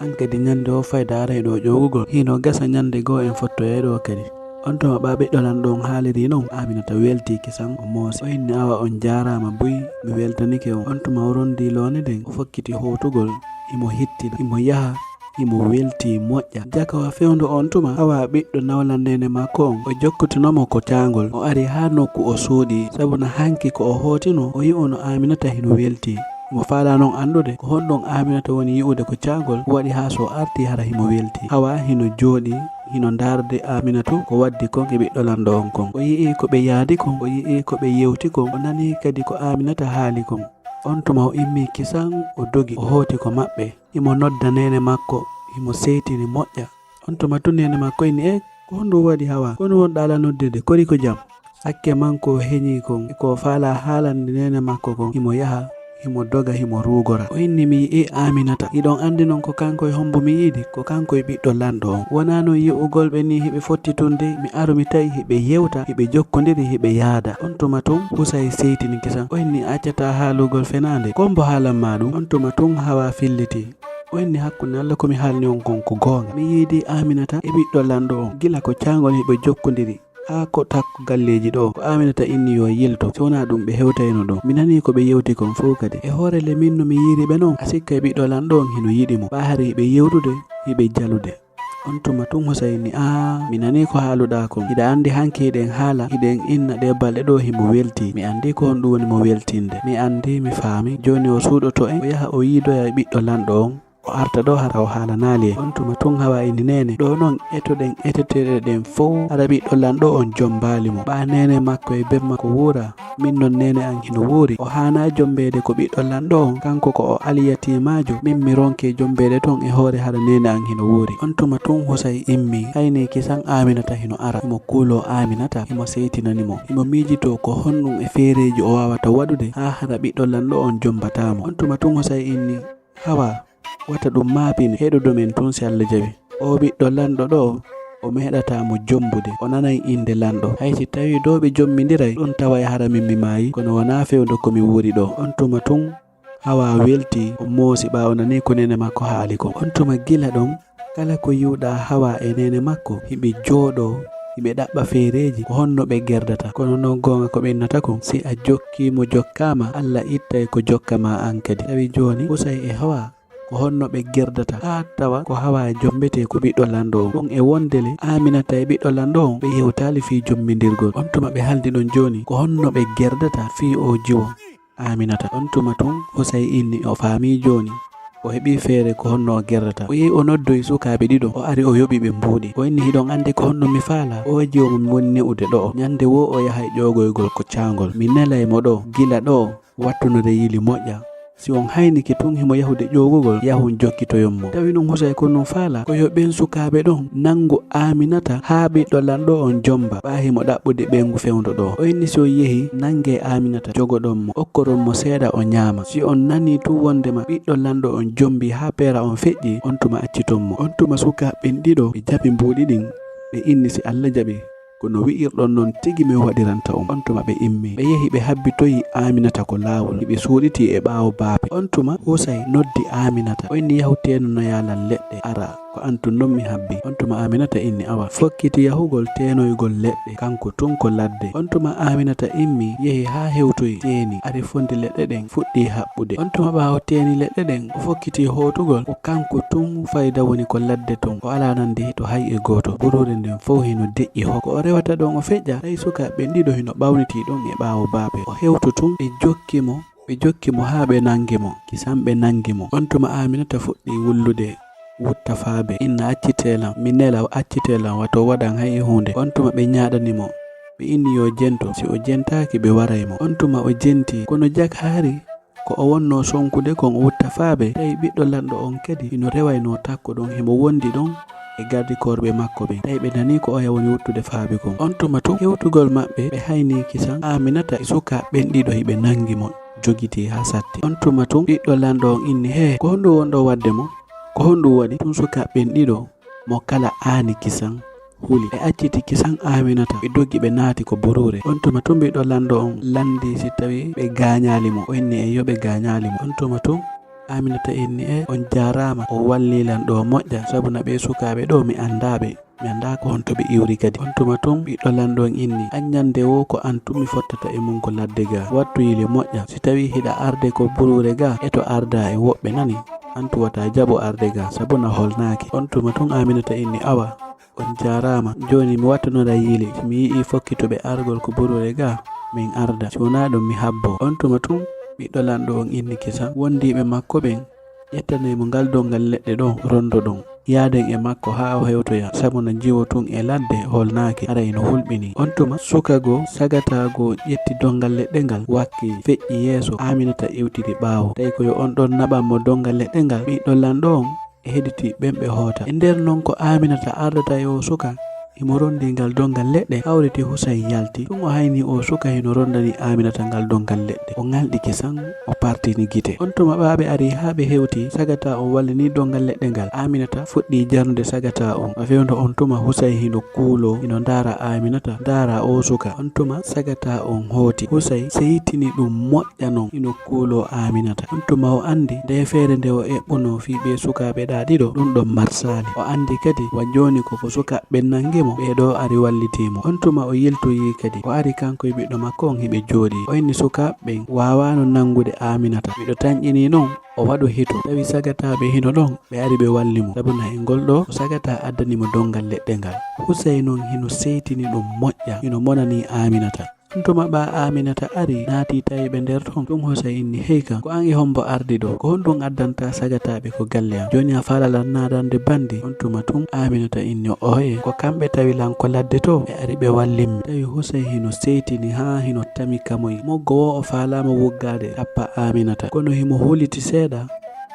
an kadi ñande o fayda ara ɗo ƴogugol hino gasa ñande goo en fottoye ɗo kadi on tuma ɓa ɓiɗɗo lanɗo on haaliri noon Aminata welti kisan o moosi o inni awa on jarama buy mi weltanike on tuma o rondi lone nden o fokkiti hotugol imo hittida imo yaha imo welti moƴƴa jakawa fewndo on tuma awa ɓiɗɗo nawlandene makko on o jokkutinomo ko cangol o ari ha nokku o suuɗi sabuna hanki ko o hotino o yi'uno Aminata hino welti mo faala noon andude ko honɗon Aminata woni yi'ude ko cangol waɗi ha so arti hara himo welti hawa hino jooɗi hino darde Aminatu ko waddi kon e ɓiɗɗo lanɗo on kon o yi'i ko ɓe yaadi kon o yi'i ko ɓe yewti kon o nani kadi ko Aminata haali kon on tuma o immi kisan o dogi o hooti ko maɓɓe imo nodda nene makko himo seytini moƴƴa on tuma tun nene makko inni ko honɗum waɗi hawa kono wonɗa ala noddede kori ko jam hakke manko heñi kon ko faala haalande nene makko kon himo yaha himo doga himo rugora o inni mi yi'i Aminata iɗon andi noon ko kanko e hombo mi yiidi ko kanko e ɓiɗɗo lanɗo on wona noon yi'ugol ɓe ni hiɓe fottitunde mi aru mi tawi hiɓe yewta hiɓe jokkodiri hiɓe yaada on tuma tun Husay seytini kisan o inni accata haalugol fenande kombo haalanma ɗum on tuma tun hawa filliti o inni hakkunde Allah komi haalni on kon ko goonga mi yiidi Aminata e ɓiɗɗo lanɗo on gila ko cangol hiɓe jokkodiri ha ko takko galleji ɗo ko Aminata inni yo yilto so wona ɗum ɓe hewtayno ɗo mi nani ko ɓe yewti kon fof kadi e hoorele min no mi yiri ɓe noon a sikka e ɓiɗɗo lanɗo on hino yiɗimo ɓa hari hiɓe yewtude hiɓe jalude on tuma tun Husay ni mi nani ko haaluɗa kon hiɗa andi hanki hiɗen haala hiɗen inna ɗe balɗe ɗo himo welti mi andi ko honɗum woni mo weltinde mi andi mi faami joni o suuɗoto en o yaha o yiidoya e ɓiɗɗo lanɗo on o arta ɗo hara o haala naali e on tuma tun hawa inni nene ɗo noon etoɗen eteteɗe ɗen fof hara ɓiɗɗo lanɗo on jombaalimo ɓa nene makko e bemma ko wuura min non nene an hino wuuri o hana jombede ko ɓiɗɗo lanɗo on kanko ko o aliyatimajo min mi ronke jombede ton e hoore hara nene an hino wuuri on tuma tun Husay immi hayni kisan Aminata hino ara himo kuulo Aminata himo seytinanimo himo miijito ko honɗum e feereji o wawata waɗude ha hara ɓiɗɗo lanɗo on jombatamo on tuma tun Husay inni hawa wata ɗum maapine heɗudomen tun si Allah jaɓi o ɓiɗɗo lanɗo ɗo o meɗatamo jombude o nanay inde lanɗo haysi tawi ɗo ɓe jommidiray ɗon tawa e hara min mi maayi kono wona fewdo komi wuuri ɗo on tuma tun hawa welti o moosi ɓawo nani ko nene makko haali kon on tuma gila ɗon kala ko yiwɗa hawa e nene makko hiɓe jooɗo hiɓe ɗaɓɓa feereji ko honno ɓe gerdata kono noon gonga ko ɓennata kon si a jokkimo jokkama Allah ittay ko jokkama an kadi tawi joni Husay e hawa ko honno ɓe gerdata ha tawa ko hawa e jombete ko ɓiɗɗo lanɗo on ɗum e wondele Aminata e ɓiɗɗo lanɗo on ɓe yewtali fi jommidirgol on tuma ɓe haldi ɗon joni ko honno ɓe gerdata fi o jiwo Aminata on tuma tun Husay inni o faami joni o heɓi feere ko honno o gerdata o yehi o noddoyi sukaɓe ɗiɗo o ari o yoɓi ɓe mbuuɗi o inni hiɗon andi ko honno mi faala o jiwo mi woni ne'ude ɗo ñande wo o yaha e ƴogoygol ko cangol mi nelaymo ɗo gila ɗo wattunude yili moƴƴa si on hayniki tun himo yahude ƴogugol yahun jokkitoyonmo tawi ɗum Husay ko non faala ko yo ɓen sukaɓe ɗon nangu Aminata ha ɓiɗɗo lanɗo on jomba ɓa himo ɗaɓɓude ɓengu fewdo ɗo o inni si o yeehi nangue Aminata jogoɗonmo okkoronmo seeɗa o ñaama si on nani tun wondema ɓiɗɗo lanɗo on jombi ha peera on feƴƴi on tuma accitonmo on tuma sukaɓen ɗiɗo ɓe jaɓi mbuuɗi ɗin ɓe inni si Allah jaɓi kono wi'irɗon noon tigi mi waɗiranta on tuma ɓe immi ɓe yehi ɓe habbitoyi Aminata ko laawol hiɓe suuɗiti e ɓaawo baape on tuma Husay noddi Aminata o inni yahuteno no yaalal leɗɗe ara ko antun non mi habbi on tuma Aminata inni awa fokkiti yahugol tenoygol leɗɗe kanko tun ko ladde on tuma Aminata immi yehi ha hewtoyi teeni ari fondi leɗɗe ɗen fuɗɗi haɓɓude on tuma ɓaawo teeni leɗɗe ɗen o fokkiti hotugol ko kanko tun fayda woni ko ladde ton o ala nande to hay e goto burure nden fof hino deƴƴi hokko o rewata ɗon o feƴƴa tawi sukaɓe ɗiɗo hino ɓawniti ɗon e ɓaawo baape o hewto tun ɓe ɓe jokki mo haa ɓe nangi mo. Kisam ɓe nangi mo. On tuma Aminata fuɗɗi wullude wutta faabe. Inna accitelam, minela accitelam wato waɗan hay hunde. On tuma ɓe ñaaɗani mo. Ɓe inni yo jento. Si o jentaki ɓe waray mo. On tuma o jenti. Kono jak haari ko o wonno sonkude kon o wutta faabe. Tawi ɓiɗɗo lanɗo on kadi ino rewayno takko ɗon himo wondi ɗon e gardi korɓe makko ɓe. Tawi ɓe nani ko oya woni wuttude faabe kon. On tuma tun hewtugol maɓɓe ɓe hayni Kisan Aminata e suka ɓen ɗiɗo hiɓe nangi mo jogiti ha satti. On tuma tun ɓiɗɗo lanɗo on inni he ko honɗum wonɗo wadde mo, ko honɗum waɗi. Tun suka ɓen ɗiɗo mo kala aani Kisan huli ɓe acciti Kisan Aminata ɓe doggi ɓe naati ko burure. On tuma tun ɓiɗɗo lanɗo on landi si tawi ɓe gañali mo, o inni e yo ɓe gañali mo. On tuma tun Aminata inni e on jarama o wallilan ɗo moƴƴa sabuna ɓe sukaɓe ɗo mi andaɓe, mi anda ko honto ɓe iwri kadi. On tuma tun ɓiɗɗo lanɗo on inni anñande wo ko an tumi fottata e mum ko ladde ga wattu yili moƴƴa. Si tawi hiɗa arde ko burure ga e to arda e woɓɓe nani an tuwata jaɓo arde ga sabuna holnaki. On tuma tun Aminata inni awa on jarama joni mi wattanora yili mi yii fokkituɓe argol ko burure ga min arda si wona ɗum mi habbo. On tuma tun ɓiɗɗo lanɗo on inni Kisan wondiɓe makko ɓen ƴettanimo ngal dongal leɗɗe ɗo rondo ɗon yaaden e makko ha o hewtoya sabuna jiwo tun e ladde holnaki ara ino hulɓini. On tuma suka go sagatago ƴetti dongal leɗɗe ngal wakki feƴƴi yeeso. Aminata iwtiri ɓaawo tawi koyo on ɗon naɓanmo dongal leɗɗe ngal. Ɓiɗɗo lanɗo on e heɗiti ɓen ɓe hoota e nder non ko Aminata ardata e o suka himo rondi ngal dongal leɗɗe hawriti Husay yalti. Tun o hayni o suka hino rondani Aminata ngal dongal leɗɗe o ngalɗi Kisan o partini gite. On tuma ɓaɓe ari ha ɓe hewti sagata on wallini dongal leɗɗe ngal. Aminata fuɗɗi jarnude sagata on a fewndo. On tuma Husay hino kuulo hino ndara Aminata ndara o suka. On tuma sagata on hooti Husay seytini ɗum moƴƴa non hino kuulo Aminata. On tuma o andi nde feere nde o eɓɓuno fi ɓe sukaɓe ɗa ɗiɗo ɗum ɗon marsali. O andi kadi wa joni koko sukaɓe nangi ɓeɗo ari wallitimo. On tuma o yiltoyi kadi o ari kanko e ɓiɗɗo makko on hiɓe jooɗi. O inni sukaɓe wawano nangude Aminata. Ɓiɗɗo tañƴini noon o waɗu hito tawi sagataɓe hino ɗon ɓe ari ɓe wallimo sabuna e ngol ɗo sagata addanimo dongal leɗɗe ngal. Husay noon hino seytini ɗum moƴƴa hino monani Aminata. On tuma ɓa Aminata ari naati tawiɓe nder ton. Ɗum Husay inni hey kam ko an e hombo ardi ɗo ko honɗum addanta sagataɓe ko galle am joni a falalan nadande bandi. On tuma tun Aminata inni oye ko kamɓe tawi lan ko ladde to ɓe ari ɓe wallimmi. Tawi Husay hino seytini ha hino tami kamoy moggo wo o falama woggade tappa Aminata kono himo huliti seeɗa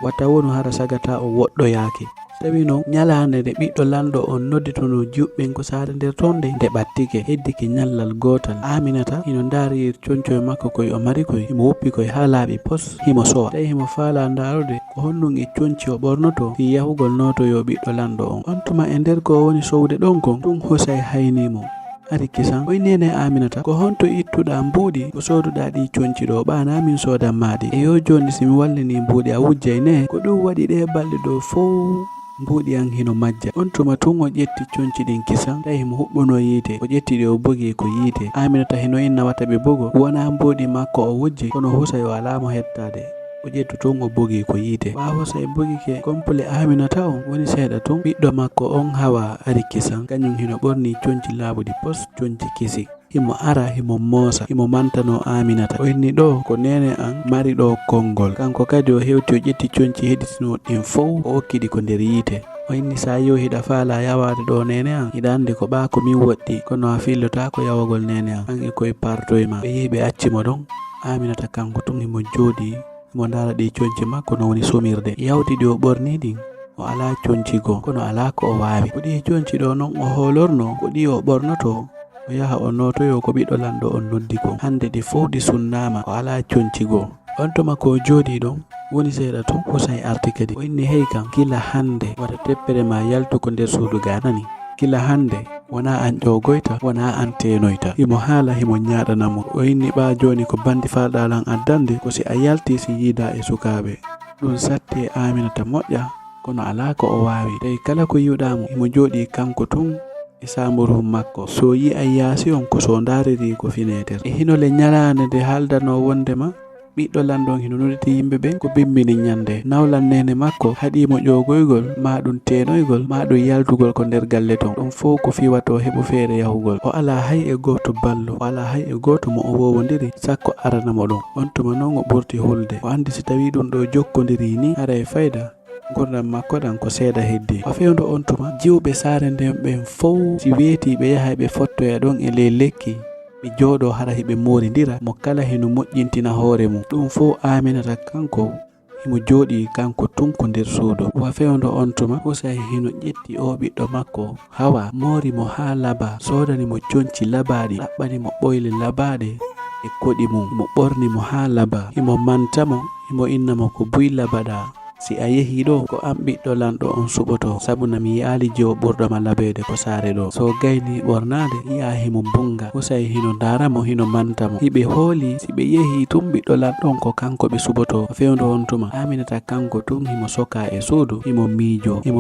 watta wonu hara sagata o woɗɗoyaki. Tawi noon ñalande nde ɓiɗɗo lanɗo on nodditono juɓɓen ko saare nder ton nde ɓattike heddike ñallal gotal. Aminata hino ndaari concoye makko koye o mari koye himo woppi koye ha laaɓi pos himo sowa. Tawi himo faala ndarude ko honɗum e conci o ɓornoto fi yahugol notoyo ɓiɗɗo lanɗo on. On tuma e nder ko woni sowde ɗon kon ɗum Husay haynimo ari Kisan o innene Aminata ko honto ittuɗa mbuuɗi ko soduɗa ɗi conci ɗo ɓana min sodan maɗi e yo joni simi wallini mbuuɗi a wujjay ne ko ɗum waɗi ɗe balɗe ɗo fof mbuuɗi an hino majja. On tuma tun o ƴetti conci ɗin Kisan tawi himo huɓɓuno yiite o ƴetti ɗe o bogi ko yiite. Aminata hino inna wata ɓe bogo wona mbuuɗi makko o wujji kono Husay o alamo hettade o ƴettu tun o bogi ko yiite. ɓa Husay bogike complet Aminata on woni seeɗa tun ɓiɗɗo makko on hawa ari Kisan kañum hino ɓorni conci laaɓuɗi pos conci kisi himo ara himo moosa himo mantano Aminata o inni ɗo ko nene an mari ɗo konngol. Kanko kadi o hewti o ƴetti conci heɗitino ɗin fof o hokkiɗi ko nder yiite. O inni sa yo hiɗa faala yawade ɗo nene an hiɗa andi ko ɓa ko min woɗɗi kono a fillota ko yawagol nene an an e koye partoye ma. ɓe yehi ɓe accimo ɗon. Aminata kanko tun himo jooɗi himo ndara ɗi conci makko no woni somirde yawti ɗi o ɓorni ɗin o ala conci go kono ala ko o wawi. ko ɗi conci ɗo noon o holorno ko ɗi o ɓornoto o yaha o notoyo ko ɓiɗɗo lanɗo on noddi ko hande ɗi fof ɗi sunnama o ala conci go. On tuma ko jooɗi ɗon woni seeɗa tun Husay arti kadi o inni hey kam kila hande wata teppere ma yaltu ko nder suudu ga nani. Kila hande wona an ƴogoyta wona an tenoyta. Himo haala himo ñaɗanamo o inni ɓa joni ko bandi falɗalan addande ko si a yalti si yiida e sukaɓe ɗum satti Aminata moƴƴa kono ala ko o wawi. Tawi kala ko yiwɗamo himo jooɗi kanko tun e samuru makko so yi a yaasi on ko so dariri ko fineter e hinole ñalande nde haaldano wondema ɓiɗɗo landon hino noditi yimɓe ɓen ko bimmini nyande nawlan nene makko haɗimo ƴogoygol ma ɗum tenoygol ma ɗum yaltugol ko nder galle ton ɗum fo ko fiwato heɓu feere yahugol o ala hay e goto ballo o ala hay e goto mo o wowodiri sakko aranamo ɗum on tuma noon o ɓurti hulde o andi si tawi ɗum ɗo jokkodiri ni ara e fayda gurdam makko ɗan ko seeɗa heddi o fewdo on tuma jiwɓe saare nden ɓen fow si weeti ɓe yaha ɓe fottoya ɗon e ley lekki ɓe jooɗo hara hiɓe moridira mo kala hino moƴƴintina hoore mum ɗum fo Aminata kanko himo jooɗi kanko tunko nder suudu wa fewdo on tuma Husay hino ƴetti o ɓiɗɗo makko Hawa moori mo haa laba soodani mo jonci labaɗi ɗaɓɓani mo ɓoyle labaɗe e koɗi mum mo ɓorni mo haa laba himo mantamo himo innamo ko buy labaɗa si a yehi ɗo ko an ɓiɗɗo lanɗo on suɓoto sabuna mi yaali jewo ɓurɗoma labede ko saare ɗo so gayni ɓornade yi'a himo bunga Husay hino daramo hino mantamo hiɓe hooli si ɓe yehi tun ɓiɗɗo lanɗon ko kanko ɓe suɓoto fewdo on tuma Aminata kanko tun himo soka e suudu himo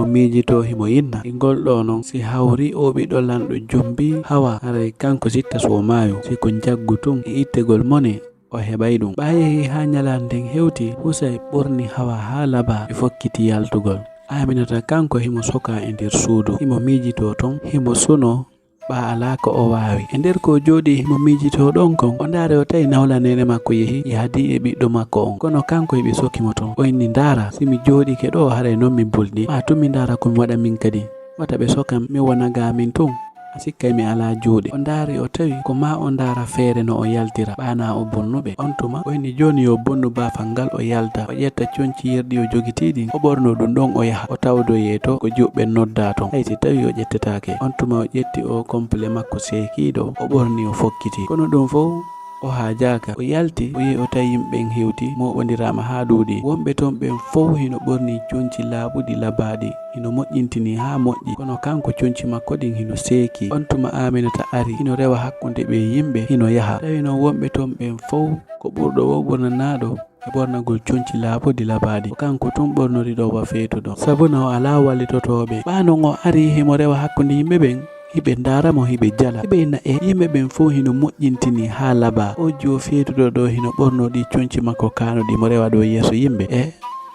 miijito himo yinna e golɗo non si hawri o ɓiɗɗo lanɗo jombi Hawa haray kanko sitta so maayo si ko jaggu tun e ittegol mone o heɓay ɗum ɓayehi ha nyalanden hewti Husay ɓorni Hawa ha laba ɓe fokkiti yaltugol Aminata kanko himo soka e nder suudu himo miijito ton himo suno ɓa ala ko o wawi e nder ko jooɗi himo miijito ɗon kon o ndaare o tawi nawla nene makko yehi yaadi e ɓiɗɗo makko on kono kanko eɓe sokkimo ton o inni ndaara simi jooɗike ɗo haray noon mi bulɗi ma tun mi ndaara komi waɗa min kadi wata ɓe sokam mi wona gamin tun sikkay mi ala juuɗe o ndaari o tawi ko ma o ndaara feere no o yaltira ɓaana o bonnuɓe on tuma o inni joni yo bonnu baafal ngal o yalta o ƴetta conci yerɗi o jogitiɗi o ɓorno ɗum ɗon o yaha o tawdoye to ko juɓɓe nodda ton hay si tawi o ƴettetake on tuma o ƴetti o complet makko seekiɗo o ɓorni o fokkiti kono ɗum fof o haajaka o yalti o yehi o tawi yimɓen hewti moɓodirama ha ɗuuɗi wonɓe ton ɓen fof hino ɓorni conci laaɓuɗi labaɗi hino moƴƴintini ha moƴƴi kono kanko conci makko ɗin hino seeki on tuma Aminata ari hino rewa hakkunde ɓe yimɓe hino yaha tawi noon wonɓe ton ɓen fof ko ɓurɗo wo ɓurnanaɗo e ɓornagol conci laaɓuɗi labaɗi kanko tun ɓornoriɗo wa feetuɗo sabuna o ala wallitotoɓe ɓanon o ari himo rewa hakkunde yimɓe ɓen hiɓe daramo hiɓe jala hiɓe na e yimɓe ɓen fof hino moƴƴintini ha laba o jo feetuɗo ɗo hino ɓorno ɗi conci makko kanoɗi mo rewa ɗo yeeso yimɓe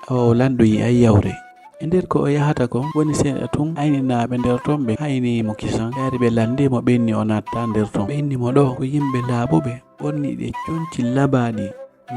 o lanɗo yi ay yawre e nder ko o yahata kon woni seeɗa tun ayninaɓe nder ton ɓe haynimo kisan yaari ɓe landimo ɓe inni o natta nder ton ɓe inni mo ɗo ko yimɓe laaɓuɓe ɓorni ɗe conci labaɗi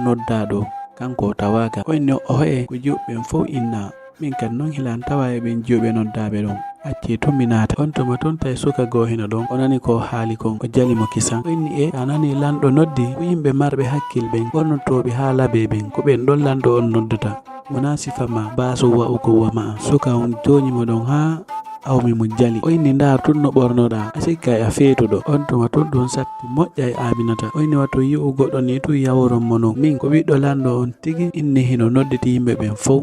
nodda ɗo kanko o tawaka o inni o hoye ko juɓɓen fof inna min kadi noon hilan tawa e ɓen juɓɓe noddaɓe ɗon acci tun mi naata on tuma tun tawi suka goo hino ɗon o nani ko haali kon o jalimo kisan o inni a nani lanɗo noddi ko yimɓe marɓe hakkil ɓen ɓornotoɓe ha laabe ɓen ko ɓen ɗon lanɗo on noddata wona sifama baso wa'ugo wama an suka on joñimo ɗon ha awmi mo jali o inni ndar tun no ɓornoɗa a sikkay a feetuɗo on tuma tun ɗum satti moƴƴa e Aminata o inni wato yi'u goɗɗo ni tun yawronmo non min ko ɓiɗɗo lanɗo on tigi inni hino nodditi yimɓe ɓen fof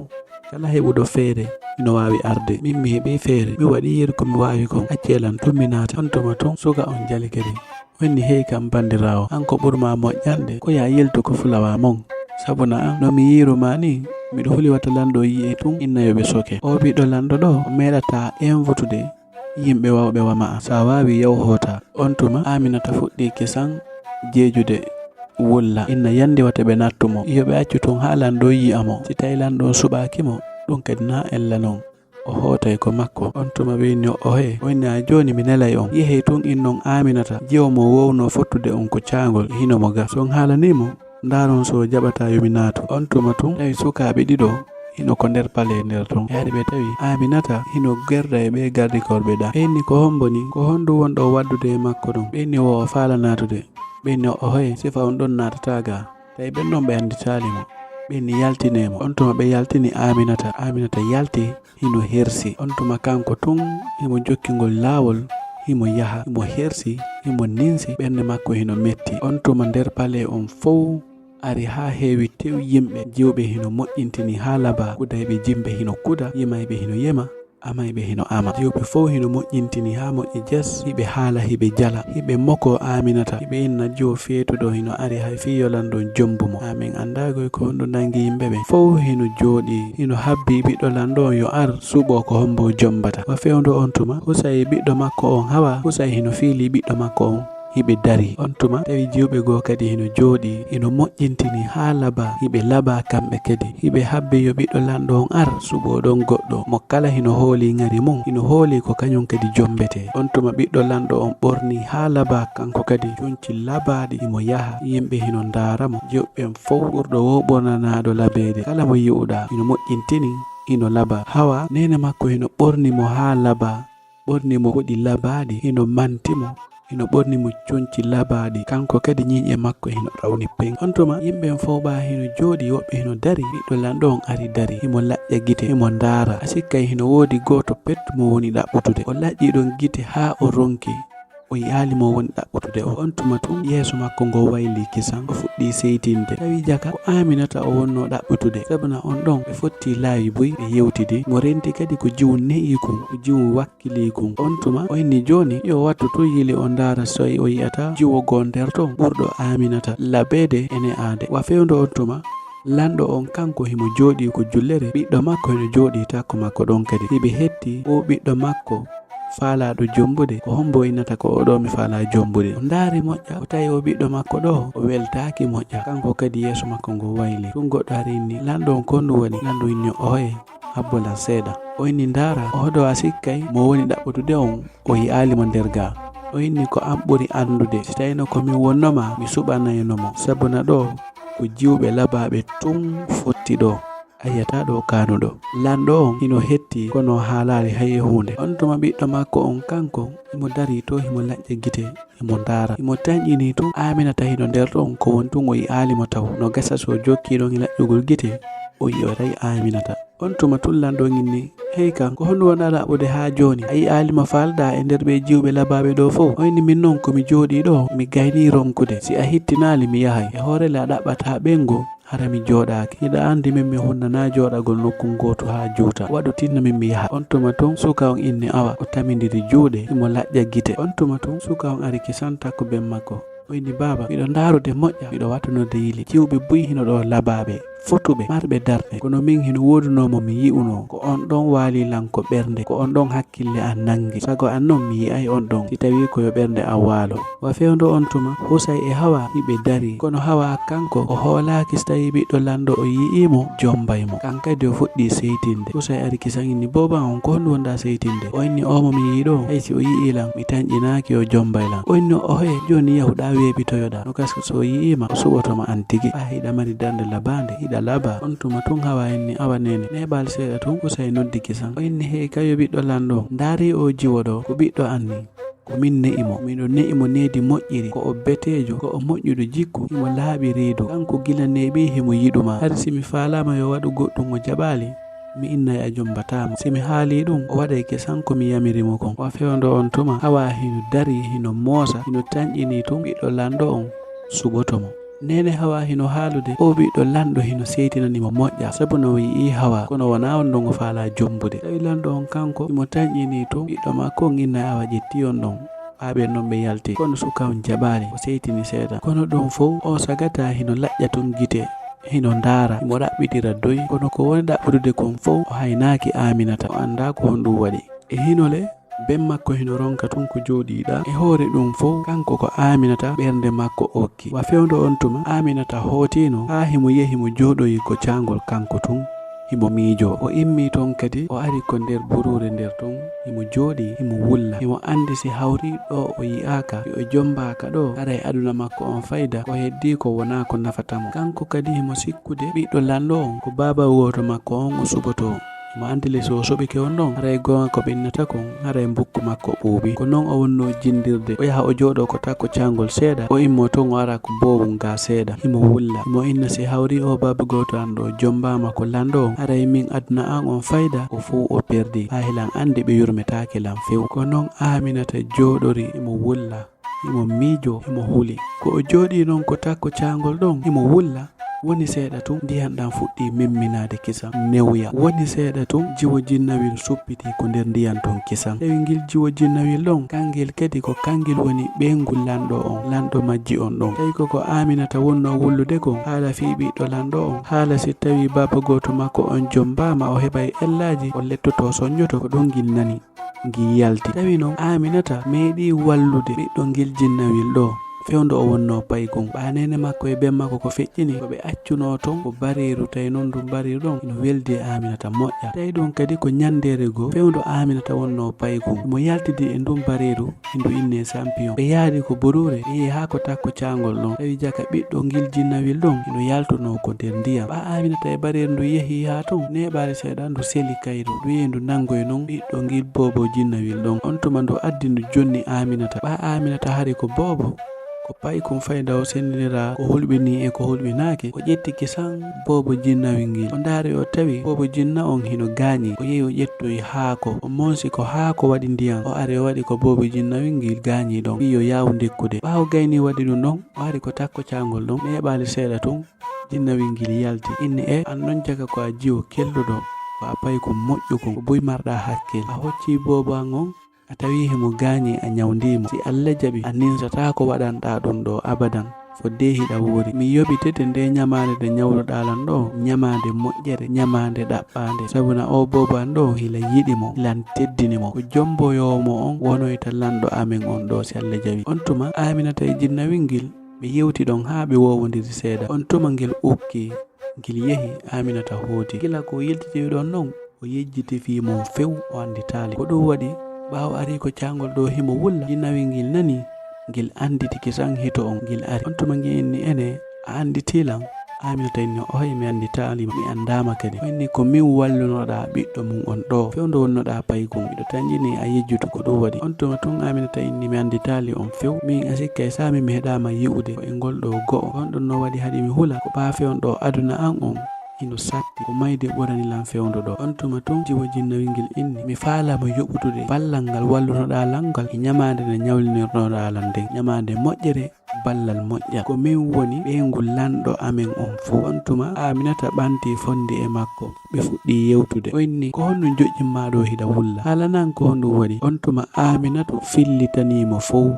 kala heɓuɗo feere ino wawi arde min mi heeɓi feere mi waɗi yeri komi wawi kon accelan tun mi naata on tuma tun suka on jali kadi wonni hey kam bandirawo an ko ɓurma moƴƴande ko ya yeltu ko fulawa mon sabuna an no mi yiruma ni miɗo huli wata lanɗo yi'e tun innayoɓe soke o ɓiɗɗo lanɗo ɗo o meɗata invutude yimɓe wawɓe wama an sa wawi yaw hoota on tuma Aminata fuɗɗi kisan jeejude wulla inna yande wata ɓe nattumo yoɓe accu tun ha lanɗo yi'amo si tawi lanɗo suɓakimo ɗum kadi na ella noon o hootay ko makko on tuma ɓe inni o he o inni a joni mi nelay on yehe tun innon Aminata jiwo mo wowno fottude on ko caangol hino mo ga son haalanimo ndaron so jaɓata yomi naatu on tuma tun tawi sukaɓe ɗiɗo hino ko nder pale nder ton yaari ɓe tawi Aminata hino gerda e ɓe gardikorɓe ɗa ɓe inni ko homboni ko hondu wonɗo waddude e makko ɗum ɓe inni wo o faala natude ɓe inni o hoye sifa on ɗon natata ga tawi ɓen ɗon ɓe anditalimo ɓe inni yaltinemo on tuma ɓe yaltini Aminata yalti hino hersi on tuma kanko tun himo jokkingol laawol himo yaha himo hersi himo ninsi ɓernde makko hino metti on tuma nder pale on fof ari ha heewi tew yimɓe jiwɓe hino moƴƴintini ha laba kudayɓe jimɓe hino kuda yimayɓe hino yema amayɓe hino ama jiwɓe fof hino moƴƴintini ha moƴƴi jes hiɓe haala hiɓe jala hiɓe moko Aminata hiɓe inna jiwo feetuɗo hino ari hay fi yolanɗon jombumo amin andagoy ko honɗum nangi yimɓeɓe fof hino jooɗi hino habbi ɓiɗɗo lanɗo on yo ar suuɓo ko hombo jombata wa fewndo on tuma Husay ɓiɗɗo makko on Hawa Husay hino fiili ɓiɗɗo makko on hiɓe dari. On tuma tawi jiwɓe goo kadi hino jooɗi hino moƴƴintini ha laba hiɓe laba kamɓe kadi hiɓe habbe yo ɓiɗɗo lanɗo on ar suɓo ɗon goɗɗo mo kala hino hooli ngari mum hino hooli ko kañum kadi jombete. On tuma ɓiɗɗo lanɗo on ɓorni ha laba kanko kadi cunci labaɗi imo yaha yimɓe hino daramo jiwɓen fof ɓurɗo wo ɓornanaɗo labede kala mo yi'uɗa hino moƴƴintini hino laba. Hawa nene makko hino ɓorni mo ha laba ɓorni mo woɗi labaɗi hino mantimo hino ɓorni mo cunci labaɗi kanko kadi ñiiƴe makko hino rawni pen. On tuma yimɓen fof ɓa hino jooɗi woɓɓe hino dari ɓiɗɗo lanɗo on ari dari himo laƴƴa gite himo ndaara asikkay hino woodi goto pettumo woni ɗaɓɓutude o laƴƴi ɗon gite ha o ronki o yaali mo woni ɗaɓɓutude o. On tuma tun yeeso makko ngo wayli kisan o fuɗɗi seytinde tawi jaka ko Aminata o wonno ɗaɓɓutude sabuna on ɗon ɓe fotti laawi boyi ɓe yewtidi mo renti kadi ko jiwu ne'i kum ko jiwu wakkili kum. On tuma o inni joni yo wattu to yili o ndaara so o yi'ata jiwo go nder ton ɓurɗo Aminata labede ene aade wa fewndo. On tuma lanɗo on kanko himo jooɗi ko jullere ɓiɗɗo makko hino jooɗi takko makko ɗon kadi hiɓe hetti o ɓiɗɗo makko faalaɗo jombude ko hombo innata ko oɗo mi faala jombude o ndaari moƴƴa o tawi o ɓiɗɗo makko ɗo o weltaki moƴƴa kanko kadi yeeso makko ngo wayli tun goɗɗo ari inni lanɗo on konɗum woni lanɗo inni oye habbolan seeɗa o inni ndaara oɗo a sikkay mo woni ɗaɓɓutude on o yi'alimo nder ga o inni ko an ɓuri andude si tawino komin wonnoma mi suɓanaynomo sabuna ɗo ko jiwɓe labaɓe tun fotti ɗo ayata ɗo kanuɗo. Lanɗo on hino hetti kono haalali haye hunde. On tuma ɓiɗɗo makko on kanko imo dari to himo laƴƴa gite imo ndaara imo tañƴini tun Aminata hino nder ɗon ko won tun o yi'alimo taw no gasa so jokki ɗon laƴƴugol gite o yi'oray Aminata. On tuma tun lanɗo inni hey kan ko honɗum wona ɗaɓɓude ha joni a yi'alima falɗa e nder ɓe jiwɓe labaɓe ɗo fof o inni min noon komi jooɗi ɗo mi gayni ronkude si a hittinali mi yahay e hoorele a ɗaɓɓata ɓengo hara mi jooɗaki hiɗa andi min mi hunnana jooɗagol nokkun goto ha juuta waɗu tinno min mi yaha. On tuma tun suka on inni awa o tamidiri juuɗe imo laƴƴa gite. On tuma tun suka on ari kisan takko ben makko o inni baba miɗo ndaarude moƴƴa miɗo wattunode yili jiwɓe buyi hino ɗo labaɓe fotuɓe marɓe darɗe kono min hino wodunomo mi yi'uno ko on ɗon waalilan ko ɓernde ko on ɗon hakkille an nangi sago an noon mi yi'ay on ɗon si tawi koyo ɓernde an waalo. Wa fewndo on tuma Husay e Hawa hiɓe dari kono Hawa kanko o hoolaki so tawi ɓiɗɗo lanɗo o yi'imo jombaymo kankadi o fuɗɗi seytinde. Husay ari kisan inni boban on ko honɗum wonɗa seytinde o inni omo mi yi'i ɗo hay si o yi'ilan mi tañƴinaki o jombaylan o inni ohe joni yahuɗa weeɓitoyoɗa no gaska so yi'ima o suɓotoma an tigi a hiɗa mari darde labande laba. On tuma tun Hawa inni awa nene neɓal seeɗa tun Husay noddi kisan o inni hey kayo ɓiɗɗo lanɗo ndaari o jiwo ɗo ko ɓiɗɗo anni ko min ne'imo miɗo ne'imo needi moƴƴiri ko o betejo ko o moƴƴuɗo jikku himo laaɓi reedu kanko gila neeɓi himo yiɗuma har simi faalama yo waɗu goɗɗum o jaɓali mi innay a jombatamo simi haali ɗum o waɗay kesan komi yamirimo kon. Wa fewndo on tuma Hawa hino dari hino moosa hino tañƴini tun ɓiɗɗo lanɗo on suɓotomo. Nene Hawa hino haalude o ɓiɗɗo lanɗo hino seytinanimo moƴƴa sabu no yi'i Hawa kono wona on ɗon o faala jombude tawi lanɗo on kanko imo tañƴini tun ɓiɗɗo makko on inna awa ƴetti on ɗon ɓaɓen noon ɓe yalti kono suka on jaɓali o seytini seeɗa kono ɗum fof o sagata hino laƴƴa tun gite hino ndaara imo ɗaɓɓitira doyi kono ko woni ɗaɓɓutude kon fof o haynaki Aminata o anda ko honɗum waɗi e hinole ben makko hino ronka tun ko jooɗiɗa e hoore ɗum fof kanko ko Aminata ɓernde makko okki. Wa fewndo on tuma Aminata hootino ha himo yehi mo jooɗoyi ko caangol kanko tun himo miijo o immi ton kadi o ari ko nder burure nder ton himo jooɗi himo wulla himo andi si hawri ɗo o yi'aka o jombaka ɗo aray aduna makko on fayda ko heddi ko wona ko nafatamo kanko kadi himo sikkude ɓiɗɗo lanɗo on ko baba woto makko on o suɓoto mo andile so soɓike on ɗon haray gonga ko ɓennata kon haray bukku makko ɓuuɓi ko noon o wonno jindirde o yaha o jooɗo ko takko caangol seeɗa o immo ton o ara ko boowum ga seeɗa himo wulla himo inna si hawri o baba goto an ɗo jombama ko lanɗo on haray min aduna an on fayda o fuu o perdi ha hilan andi ɓe yurmetake lan few ko noon Aminata jooɗori himo wulla himo miijo himo huli ko o jooɗi noon ko takko caangol ɗon himo wulla woni seeɗa tun ndiyam ɗam fuɗɗi memminade kisam newya. Woni seeɗa tun jiwo jinnawil suppiti ko nder ndiyam ton kisam. Tawi ngil jiwo jinnawil ɗon kangel kadi ko kangel woni ɓeyngol lanɗo on, lanɗo majji on ɗon. Tawi koko Aminata wonno wullude kon haala fi ɓiɗɗo lanɗo on, haala si tawi baba goto makko on jombama o heɓay ellaji o lettoto soñoto, ko ɗon ngil nani ngil yalti. Tawi noon Aminata meeɗi wallude ɓiɗɗo ngil jinnawil ɗo, fewndo o wonno paygon. Ɓanene makko e ben makko ko feƴƴini ko ɓe accuno ton ko bariru. Tawi noon ɗum bariru ɗon ino weldi Aminata moƴƴa. Tawi ɗum kadi ko ñandere goo fewndo Aminata wonno paygon mo yaltidi e ndum bariru indu inne Champion. Ɓe yaadi ko Borure ɓe yehi ha ko takko cangol ɗon. Tawi jaka ɓiɗɗo ngil jinnawil ɗon ino yaltuno ko nder ndiyam. Ɓa Aminata e bariru ndu yehi ha ton neɓare seeɗa ndu seli kayru ndu yehi ndu nangoy noon ɓiɗɗo ngil bobo jinnawil ɗon. On tuma ndu addi ndu jonni Aminata. Ɓa Aminata hari ko bobo ko paykon fayda o sendinira ko hulɓini e ko hulɓinaki. O ƴetti kisan bobo jinnawil ngil, o ndaari o tawi bobo jinna on hino gaañi. O yehi o ƴettoyi haako, o monsi ko haako waɗi ndiyam, o ari o waɗi ko bobo jinnawil ngil gaañi ɗon, wi yo yawu dekkude. ɓawo gayni waɗi ɗum ɗon o ari ko takko cangol ɗon neɓali seeɗa tun jinnawil ngil yalti. Inni an ɗon jaga ko a jiwo kelluɗo, ko a payi ko moƴƴuko, ko boy marɗa hakkil. A hocci bobo an on a tawi himo gaañi a ñawndimo. Si Allah jaɓi a ninsata ko waɗanɗa ɗum ɗo abadan, fodde hiɗa woori. Mi yoɓitete nde ñamande nde ñawloɗalan ɗo ñamande moƴƴere, ñamande ɗaɓɓande, sabuna o bobo an ɗo hila yiɗimo, hilan teddinimo. Ko jomboyomo on wonoyta lanɗo amen on ɗo si Allah jaɓi. On tuma Aminata e jinnawil ngil ɓe yewti ɗon ha ɓe wowodiri seeɗa. On tuma ngel ukki ngil yehi Aminata hooti. Gila ko yiltiti ɗon non o yejjiti fimon few o anditali. Ko ɗum waɗi ɓawo ari ko cangol ɗo himo wulla, jinnawil ngil nani ngil anditi kisan hito on ngil ari. On tuma ngel inni ene a anditilan? Aminata inni oy mi anditali, mi andama kadi. O inni ko min wallunoɗa ɓiɗɗo mum on ɗo, fewndo wonnoɗa paygon, miɗo tanjini a yejjutu. Ko ɗum waɗi. On tuma tun Aminata inni mi anditali on few, min a sikkay sami mi heɗama yi'ude ko e ngol ɗo go'o. On ɗon no waɗi haɗi mi hula ko ɓa fewn ɗo aduna an on ino satti ko mayde ɓuranilan fewndo ɗo. On tuma tun jiwo jinnawil ngil inni mi faalamo yoɓutude ballal ngal wallunoɗa langal e ñamande nde ñawlinirnoɗa lan nden, ñamande moƴƴere ballal moƴƴa. Ko min woni ɓeygol lanɗo amen on fo. On tuma Aminata ɓanti fonde e makko, ɓe fuɗɗi yewtude. O inni ko honno joƴƴinma ɗo hiɗa wulla, haalanan ko honɗum waɗi. On tuma Aminata fillitanimo fow,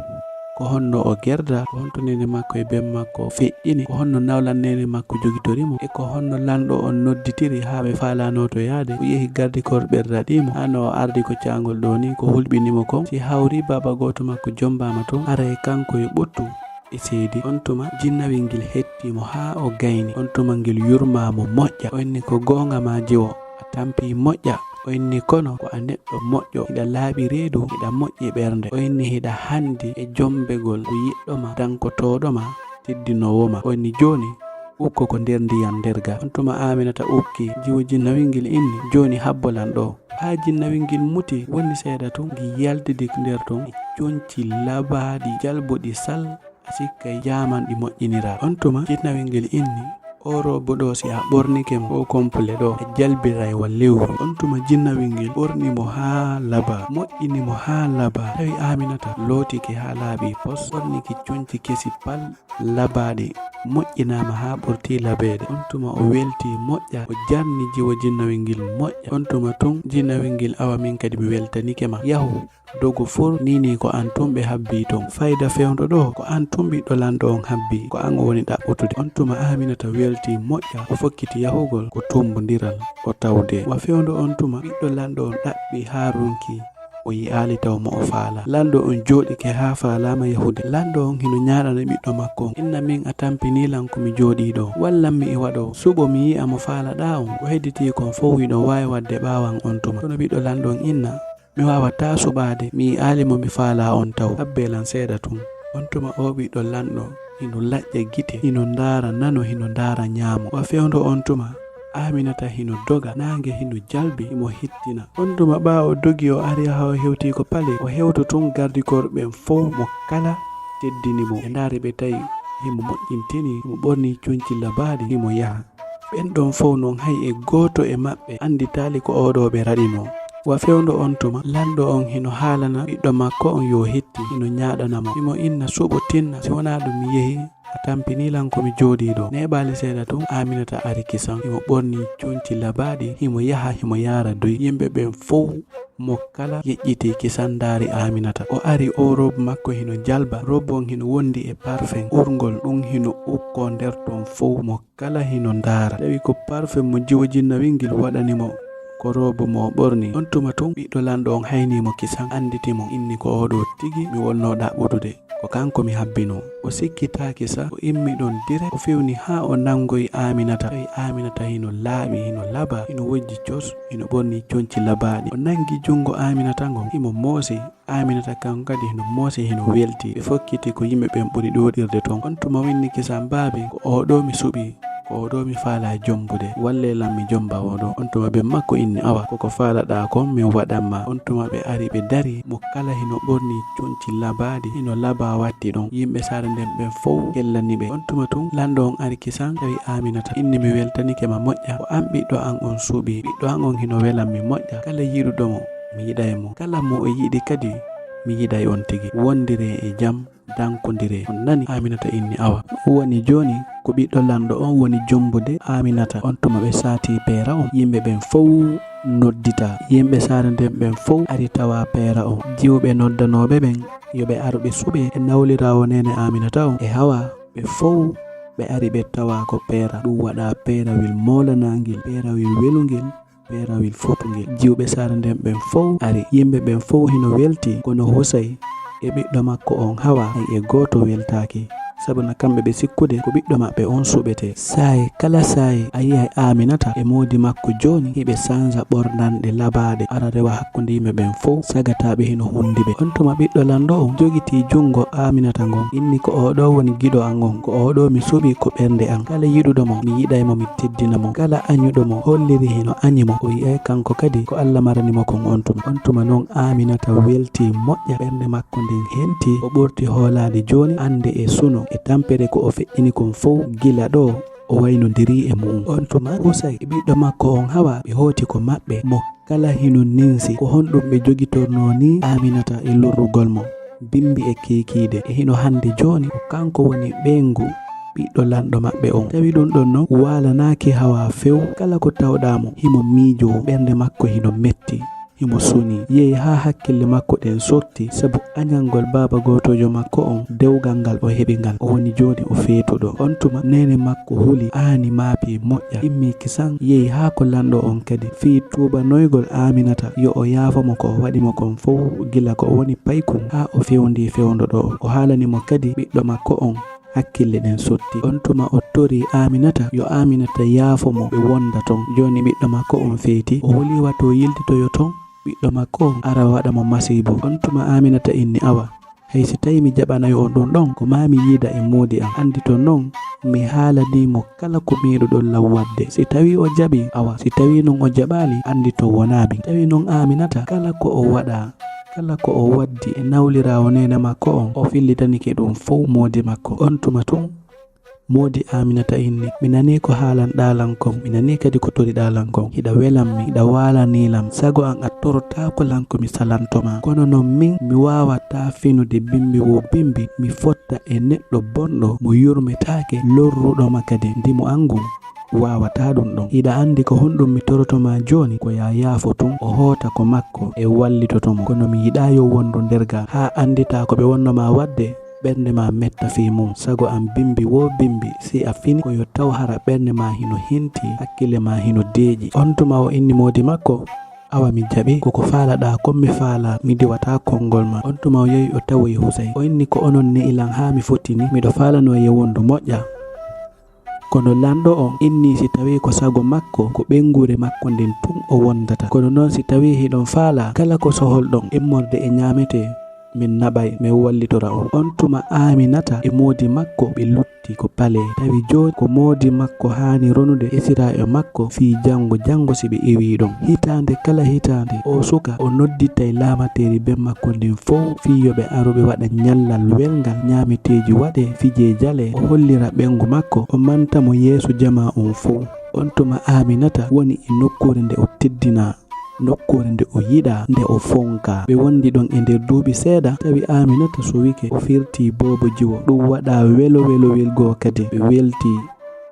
ko honno o gerda, ko honto nene makko e ben makko feƴƴini, ko honno nawlan nene makko jogitorimo, e ko honno lanɗo on nodditiri ha ɓe falano to yaade. O yehi gardikor ɓerdaɗimo hano o ardi ko cangol ɗo ni ko hulɓinimo kon. Si hawri baba goto makko jombama ton ara e kanko e ɓottu e seedi. On tuma jinnawil ngil hettimo ha o gayni. On tuma ngil yurmamo moƴƴa. O inni ko gonga ma jiwo, a tampi moƴƴa. O inni kono ko a neɗɗo moƴƴo, hiɗa laaɓi reedu, hiɗa moƴƴi ɓernde. O inni hiɗa handi e jombegol ko yiɗɗoma dankotoɗoma teddinowoma. O inni joni ukko ko nder ndiyam nderga. On tuma Aminata ukki jiwo jinnawil ngil inni joni habbolan ɗo. Ha jinnawil ngil muti woni seeɗa tun ngil yaldidi nder ton e conci labaɗi jalbuɗi sal, a sikkay jaman ɗi moƴƴinira. On tuma jinnawil ngil inni o robo ɗo si a ɓornike mo o complet ɗo e jalbiray wa lewru. On tuma jinnawil ngil ɓornimo ha laba, moƴƴinimo ha laba. Tawi Aminata lootike ha laaɓi pos, ɓorniki conci kesi pal labaɗi, moƴƴinama ha ɓurti labeɗe. On tuma o welti moƴƴa, o jarni jiwo jinnawil ngil moƴƴa. On tuma tun jinnawil ngil awa min kadi mi weltanike ma, yahu dogo fur nini ko an tumɓe habbi ton. Fayda fewndo ɗo ko an tumɓi ɗo lanɗo on habbi, ko an o woni ɗaɓɓutude. On tuma Aminata welti moƴƴa, o fokkiti yahugol ko tumbodiral o tawde. Wa fewndo on tuma ɓiɗɗo lanɗo on ɗaɓɓi ha runki o yi'ali taw mo o faala. Lanɗo on joɗike ha faalama yahude. Lanɗo on hino ñaɗana ɓiɗɗo makko, inna min a tampinilan komi joɗi ɗo, wallan mi iwa ɗo, suɓo mi yi'a mo faalaɗa on. Ko hedditi kon fof wiɗo wawi wadde ɓawan on tuma. Kono ɓiɗɗo lanɗo on inna mi wawata suɓade, mi yi'alimo mi faala on taw, habbelan seeɗa tun. On tuma o ɓiɗɗo lanɗo hino laƴƴa gite, hino ndaara nano, hino ndaara ñaamo. Wa fewndo on tuma Aminata hino doga, nange hino jalbi, himo hittina. On tuma ɓawo dogi o ari ha o hewti ko pale, o hewto tun gardikorɓe fof mo kala teddinimo. Ɓe ndaari ɓe tawi himo moƴƴintini, himo ɓorni conci labaɗi, himo yaha. Ɓen ɗon fof non hay e goto e maɓɓe anditali ko oɗo ɓe raɗino. Wa fewndo on tuma lanɗo on hino haalana ɓiɗɗo makko on yo hetti, hino ñaɗanamo, himo inna suɓo tinna, si wona ɗum yehi a tampinilan komi jooɗi ɗo. Neɓali seeɗa tun Aminata ari kisan himo ɓorni conci labaɗi himo yaha himo yara doy. Yimɓe ɓen fof mo kala yeƴƴiti kisandari Aminata. O ari o robe makko hino jalba, robon hino wondi e parfum urgol ɗum hino ukko nder ton fof mo kala hino ndara. Tawi ko parfum mo jiwojinna wingil waɗanimo ko robo mo ɓorni. On tuma tun ɓiɗɗo lanɗo on haynimo kisan anditimo inni ko oɗo tigi mi wonno ɗaɓɓutude ko kanko mi habbino. O sikkitaki sa o immi ɗon dire o fewni ha o nangoyi Aminata. Tawi Aminata hino laaɓi hino laba hino wojji cos hino ɓorni conci labaɗi. O nangi jungo Aminata ngon himo moosi. Aminata kan kadi hino moosi hino welti. Ɓe fokkiti ko yimɓe ɓen ɓuri ɗoɗirde ton. On tuma winni kisan baabi ko oɗo mi suɓi ko oɗo mi faala jombude walle lam mi jomba oɗo. On tuma ɓe makko inni awa koko faalaɗa kon min waɗanma. On tuma ɓe ari ɓe dari mo kala hino ɓorni conci labaɗi hino laba watti ɗon. Yimɓe sare nden ɓen fof kellani ɓe. On tuma tun lanɗo on ari kisan tawi Aminata inni mi weltanike ma moƴƴa ko an ɓiɗɗo an on suuɓi. Ɓiɗɗo an on hino welan mi moƴƴa. Kala yiɗuɗomo mi yiɗay mo, kala mo o yiɗi kadi mi yiɗay on tigi. Wondire e jam dankodire. On nani Aminata inni awa woni joni ko ɓiɗɗo lanɗo on woni jombude Aminata. On tuma ɓe saati peera on. Yimɓe ɓen fof noddita. Yimɓe sare nden ɓen fof ari tawa peera on. Jiwɓe noddanoɓe ɓen yoɓe ar ɓe suɓe e nawlirawo nene Aminata on e hawa ɓe fof ɓe ari ɓe tawa ko peera. Ɗum waɗa peerawil molanagil, peerawil welugel, peerawil fotugel. Jiwɓe sare nden ɓen fof ari. Yimɓe ɓen fof hino welti kono Husay e ɓiɗɗo makko on Hawa e goto weltaki sabuna kamɓe ɓe sikkude ko ɓiɗɗo maɓɓe on suɓete. Saye kala saye a yiyay Aminata e modi makko joni hiɓe sanza ɓornanɗe labaɗe ara rewa hakkude yimɓe ɓen fof sagataɓe hino hundiɓe. On tuma ɓiɗɗo lanɗo on jogiti jungo Aminata ngon inni ko oɗo woni giɗo an on, ko oɗo mi suɓi ko ɓernde an. Kala yiɗuɗomo mi yiɗaymo mi teddinamo, kala anyuɗomo holliri hino anyimo o yiyay kanko kadi ko Allah maranimo kon. On tuma noon Aminata welti moƴƴa ɓernde makko nden henti o ɓurti hoolade joni ande e suno e tampere ko o feƴƴini kon fof gila ɗo o waynodiri e mu'um. On tuma Husay e ɓiɗɗo makko on Hawa ɓe hoti ko maɓɓe mo kala hino ninsi ko honɗum ɓe jogitorno ni Aminata e lorrugol mo bimbi e kekide e hino hande joni ko kanko woni ɓengu ɓiɗɗo lanɗo maɓɓe on. Tawi ɗum ɗon no walanaki Hawa few kala ko tawɗamo himo miijo ɓernde makko hino metti himo suni yehi ha hakkille makko ɗen sotti sabu añalngol baba gotojo makko on dewgal ngal o heɓi ngal o woni joni o feetuɗo. On tuma nene makko huli ani maapi moƴƴa immi kisan yehi ha ko lanɗo on kadi fi tubanoygol Aminata yo o yaafamo ko o waɗimo kon fof gila ko o woni paykum ha o fewndi fewndo ɗo. O haalanimo kadi ɓiɗɗo makko on hakkille ɗen sotti. On tuma o tori Aminata yo Aminata yaafomo ɓe wonda ton. Joni ɓiɗɗo makko on feeti o holi wato yilditoyo ton ɓiɗɗo makko on ara waɗamo masibo. On tuma Aminata inni awa haysi tawi mi jaɓanayo on ɗum ɗon ko mami yiida e moodi am andi to noon mi haalanimo kala ko miɗuɗon law wadde. Si tawi o jaɓi awa, si tawi noon o jaɓali andi to wonami. Tawi noon Aminata kala ko o waɗa kala ko o waddi e nawlirawo nene makko on o fillitanike ɗum fof moodi makko. On tuma tun modi Aminata inni mi nani ko haalan ɗalankon, mi nani kadi ko tori ɗalankon, hiɗa welanmi hiɗa walanilam sago an a torota ko lanko mi salantoma kono noon min mi wawata finude bimbi wo bimbi mi fotta e neɗɗo bonɗo mo yurmetake lorruɗoma kadi ndimo angu wawata ɗum ɗon. Hiɗa andi ko honɗum mi torotoma joni ko ya yaafo tun o hoota ko makko e wallitotomo kono mi yiɗa yo wondu nderga ha andita ko ɓe wonnoma wadde ɓernde ma metta fi mum sago an bimbi wo bimbi si a fini ko yo taw hara ɓernde ma hino henti hakkille ma hino deeƴi. On tuma o inni modi makko awa mi jaɓi koko faalaɗa kon mi faala mi diwata konngol ma. On tuma o yehi o tawoyi Husay o inni ko onon ne ilan ha mi fottini miɗo faalano ye wondu moƴƴa kono lanɗo on inni si tawi ko sago makko ko ɓengure makko nden tun o wondata kono noon si tawi hiɗon faala kala ko sohol ɗon immorde e ñamete min naɓay mi wallitora on. On tuma Aminata e modi makko ɓe lutti ko pale tawi joni ko modi makko hani ronude esira e makko fi jango si ɓe ewi ɗon. Hitande kala hitande o suka o nodditay lamateri ben makko ndin fof fi yoɓe aroɓe waɗa ñallal welngal ñameteji waɗe fije jale o hollira ɓengu makko o mantamo yeeso jama on fof. On tuma Aminata woni e nokkure nde o teddina nokkure nde o yiɗa nde o fonka. Ɓe wondi ɗon e nder duuɓi seeɗa tawi Aminata sowike o firti Bobo Jiwo. Ɗum waɗa welo welgo kadi ɓe welti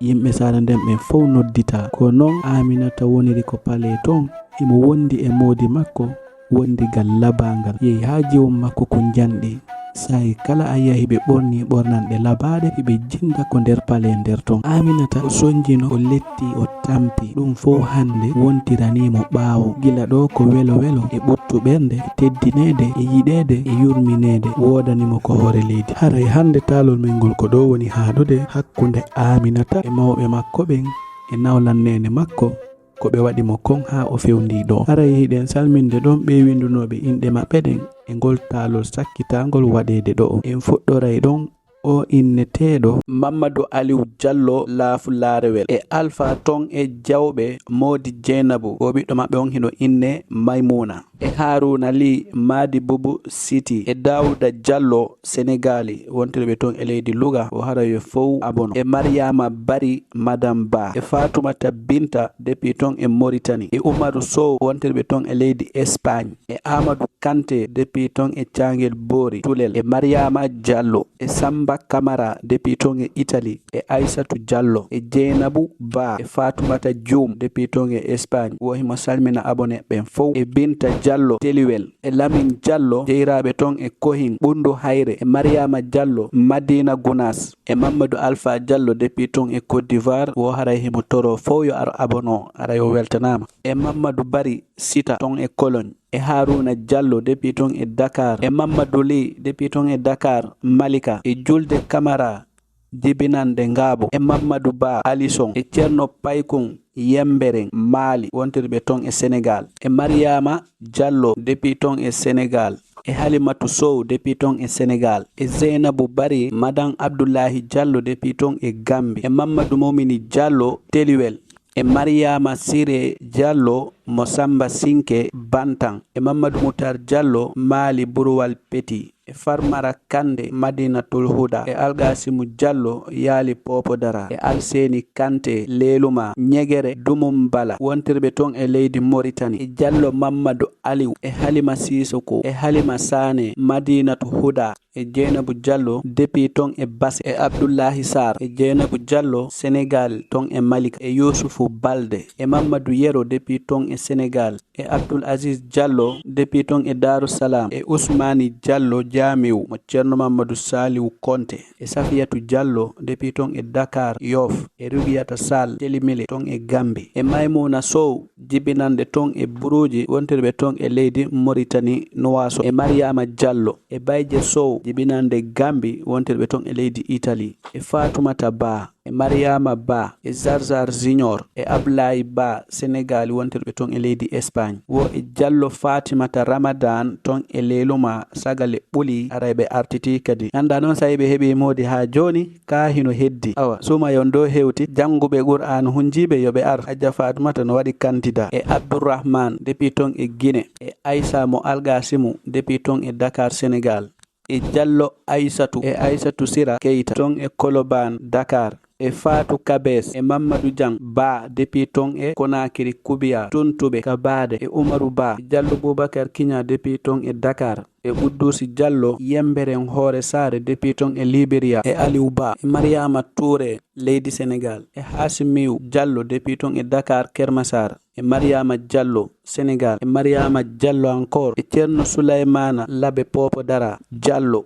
yimɓe sara nden ɓen fof noddita. Ko non Aminata woniri ko pale ton imo wondi e modi makko wondi gal labangal yehi ha jiwon makko ko janɗi. Sai kala a yahi ɓe ɓorni ɓornanɗe labaɗe ɓe jinda ko nder pale nder ton. Aminata o sonjino o letti o tampi ɗum fo hande wontiranimo ɓaawo. Gila ɗo ko welo e ɓuttu ɓernde e teddinede e yiɗede e yurminede wodanimo ko hoore leydi. Haray hande talol men ngol ko ɗo woni haɗude hakkunde Aminata e mawɓe makko ɓen e nawlannene makko ko ɓe waɗi mo kon ha o fewndi ɗo. Haray hiɗen salminde ɗon ɓe windunoɓe inɗe maɓɓe ɗen e ngol taalol sakkitangol waɗede ɗo. En fuɗɗoray ɗon o inneteɗo Mamadou Aliou Diallo Laafularewel e Alpha ton e jawɓe Modi Dieynabou o ɓiɗɗo maɓɓe on hino inne Maymuna e Haruna Ly Madi Boubou City e Daouda Diallo Sénégali wontirɓe ton e leydi Louga o harayo fof abono e Mariama Bari Madame Ba e Fatoumata Binta depuis ton e Mauritanie e Oumarou Sow wontirɓe ton e leydi Espagne e Amadou Kanté depuis ton e Thianguel Bori Tulel e Mariama Diallo e Samba Camara depuis ton e Italie e Aissatou Diallo e Dieynabou Ba e Fatoumata Dioum depuis ton e Espagne wohimo salmina abonné ɓen fof e Binta Diallo Teliwel e Lamine Diallo jeyraɓe ton e Kohin Ɓundu Hayre e Mariama Diallo Madina Gounas e Mamadou Alpha Diallo depuis ton e Côte d'Ivoire wo haray himo toro fof yo ar abono aray o weltanama e Mamadou Bari Sita ton e Cologne e Haruna Diallo depuis ton e Dakar e Mamadou Ly depuis ton e Dakar Malika e Julde Camara Dibinande Ngabo e Mamadou Ba Alisson e Thierno Paykun Yemberen Mali wontirɓe ton e Sénégal e Mariama Diallo depuis ton e Sénégal e Halimatou Sow depuis ton e Sénégal e Zeynabou Bari Madame Abdoulahi Diallo depuis ton e Gambie e Mamadou Momini Diallo Teliwel e Mariama Siré Diallo Mosamba Sinke Bantan e Mamadou Moutar Diallo Mali Burwal Petit e Farmara Kande Madinatul Huda e Algasimu Diallo Yali Popo Dara e Alseni Kante Leluma Nyegere Dumum Bala wontirɓe ton e leydi Mauritanie e Diallo Mamadou Aliou e Halima Sisoko e Halima Sane Madinatu Huda e Dieynabou Diallo depuis ton e Basse e Abdoulahi Sarr e Dieynabou Diallo Sénégal ton e Malika e Youssoufou Balde e Mamadou Yero depuis ton e Sénégal e Abdoul Aziz Diallo depuis ton e Darussalam e Ousmani Diallo Jamiu mo Ceerno Mamadou Saliou Konte e Safiatou Diallo depuis ton e Dakar Yoff e Rubiata Sall Telimile ton e Gambie e Maymouna Sow jibinande ton e Buruji wontirɓe ton e leydi Mauritanie Nouasso e Mariama Diallo e Bayje Sow jibinande Gambie wontirɓe ton e leydi Italie e Fatoumata Ba e Mariama Ba e Zarzar Junior e Ablaye Ba Sénégal wontirɓe ton e leydi Espagne wo e Diallo Fatimata Ramadan ton e Leluma sagale ɓuli arayɓe artiti kadi anda noon sa ɓe heeɓi modi ha joni ka hino heddi awa suma yon do hewti janguɓe Qur'an hunjiɓe yoɓe ar Adja Fatimata no waɗi candidat e Abdourahmane depuis ton e Guinée e Aissa Mo Algasimu depuis ton e Dakar Sénégal e Diallo Aissatou e Aissatou Sira Keita ton e Koloban Dakar e Fatou Kabes e Mamadou Diang Ba depuis ton e Konakiri Kubia Tuntube Kabade e Oumarou Ba e Diallo Boubacar Kigna depuis ton e Dakar e Uddousi Diallo Yemberen Hoore Sare depuis ton e Liberia e Aliou Ba e Mariama Touré leydi Sénégal e Hassimiou Diallo depuis ton e Dakar Kermassar e Mariama Diallo Sénégal e Mariama Diallo encore e Thierno Souleymana Labe Popo Dara Diallo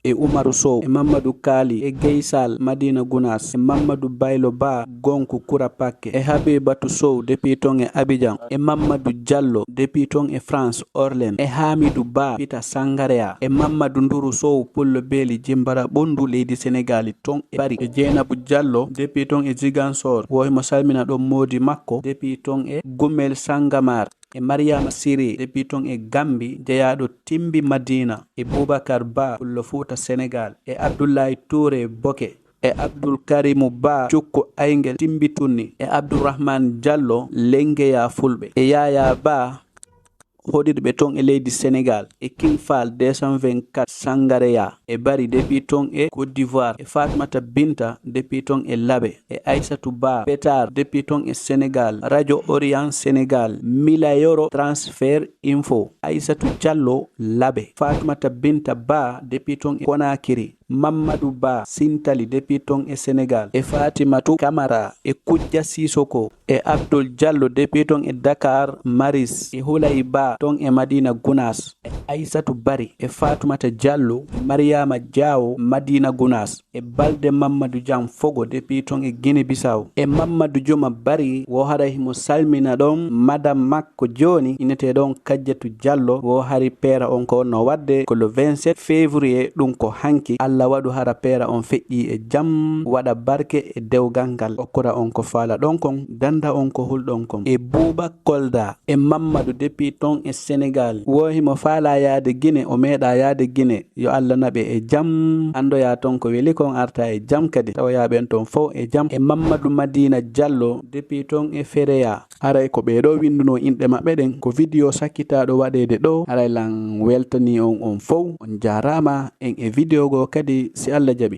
e Oumarou Sow e Mamadou Kali e Geysal Madina Gounas e Mamadou Baylo Ba Gonku Koura Pakke e Habibatou Sow depuis ton e Abidjan e Mamadou Diallo depuis ton e France Orlen e Hamidou Ba Pita Sangarea e Mamadou Ndourou Sow Pullo Beli Jimbara Bondu leydi Sénégal ton e Bari e Dieynabou Diallo depuis ton e Ziguinchor wohimo salmina ɗon modi makko depuis ton e Gumel Sangamar e Mariama Siri depuis ton e Gambi jeyaɗo Timbi Madina e Boubacar Ba Pullo Fouta Sénégal e Abdoulaye Touré Boke e Abdoul Karimou Ba Cukko Aygel Timbitunni e Abdourahmane Diallo Lengeya Fulɓe e Yaya Ba hoɗirɓe ton e leydi Sénégal e King Fall 224 Sangareya e bari depuis ton e Côte d'Ivoire e Fatmata Binta depuis ton e Labe e Aissatou Ba Petar depuis ton e Sénégal Radio Orient Sénégal Milayoro Transfer Info Aissatou Diallo Labe Fatmata Binta Ba depuis ton e Konakiri Mamadou Ba Sintali depuis ton e Sénégal e Fatimatou Camara e Kudja Sissoko e Abdul Diallo depuis ton e Dakar Maris e Hulay Ba ton e Madina Gounas e Aissatou Bari e Fatoumata Diallo Mariama Diawo Madina Gounas e Balde Mamadou Jam Fogo depuis ton e Guinée Bissau e Mamadou Joma Bari wo hara himo salmina ɗon madame makko joni inete ɗon Kadiatou Diallo wo hari pera on ko no wadde ko le 27 février ɗum ko hanki Allah waɗu hara pera on feƴƴi e jam waɗa barke e dewgal ngal okkora on ko faala ɗon kon danda on ko hulɗon kon e Bouba Kolda e Mamadou depuis ton e Sénégal wo himo faala yaade Guinée o meeɗa yaade Guinée yo Allah naɓe e jam andoya ton ko weli kon arta e jam kadi tawayaɓen ton fof e jam e Mamadou Madina Diallo depuis ton e Fereya aray ko ɓeɗo winduno inɗe maɓɓe ɗen ko vidéo sakkitaɗo waɗede ɗo aray lan weltani on fof on jarama en e vidéo go kadi si Allah jaɓi.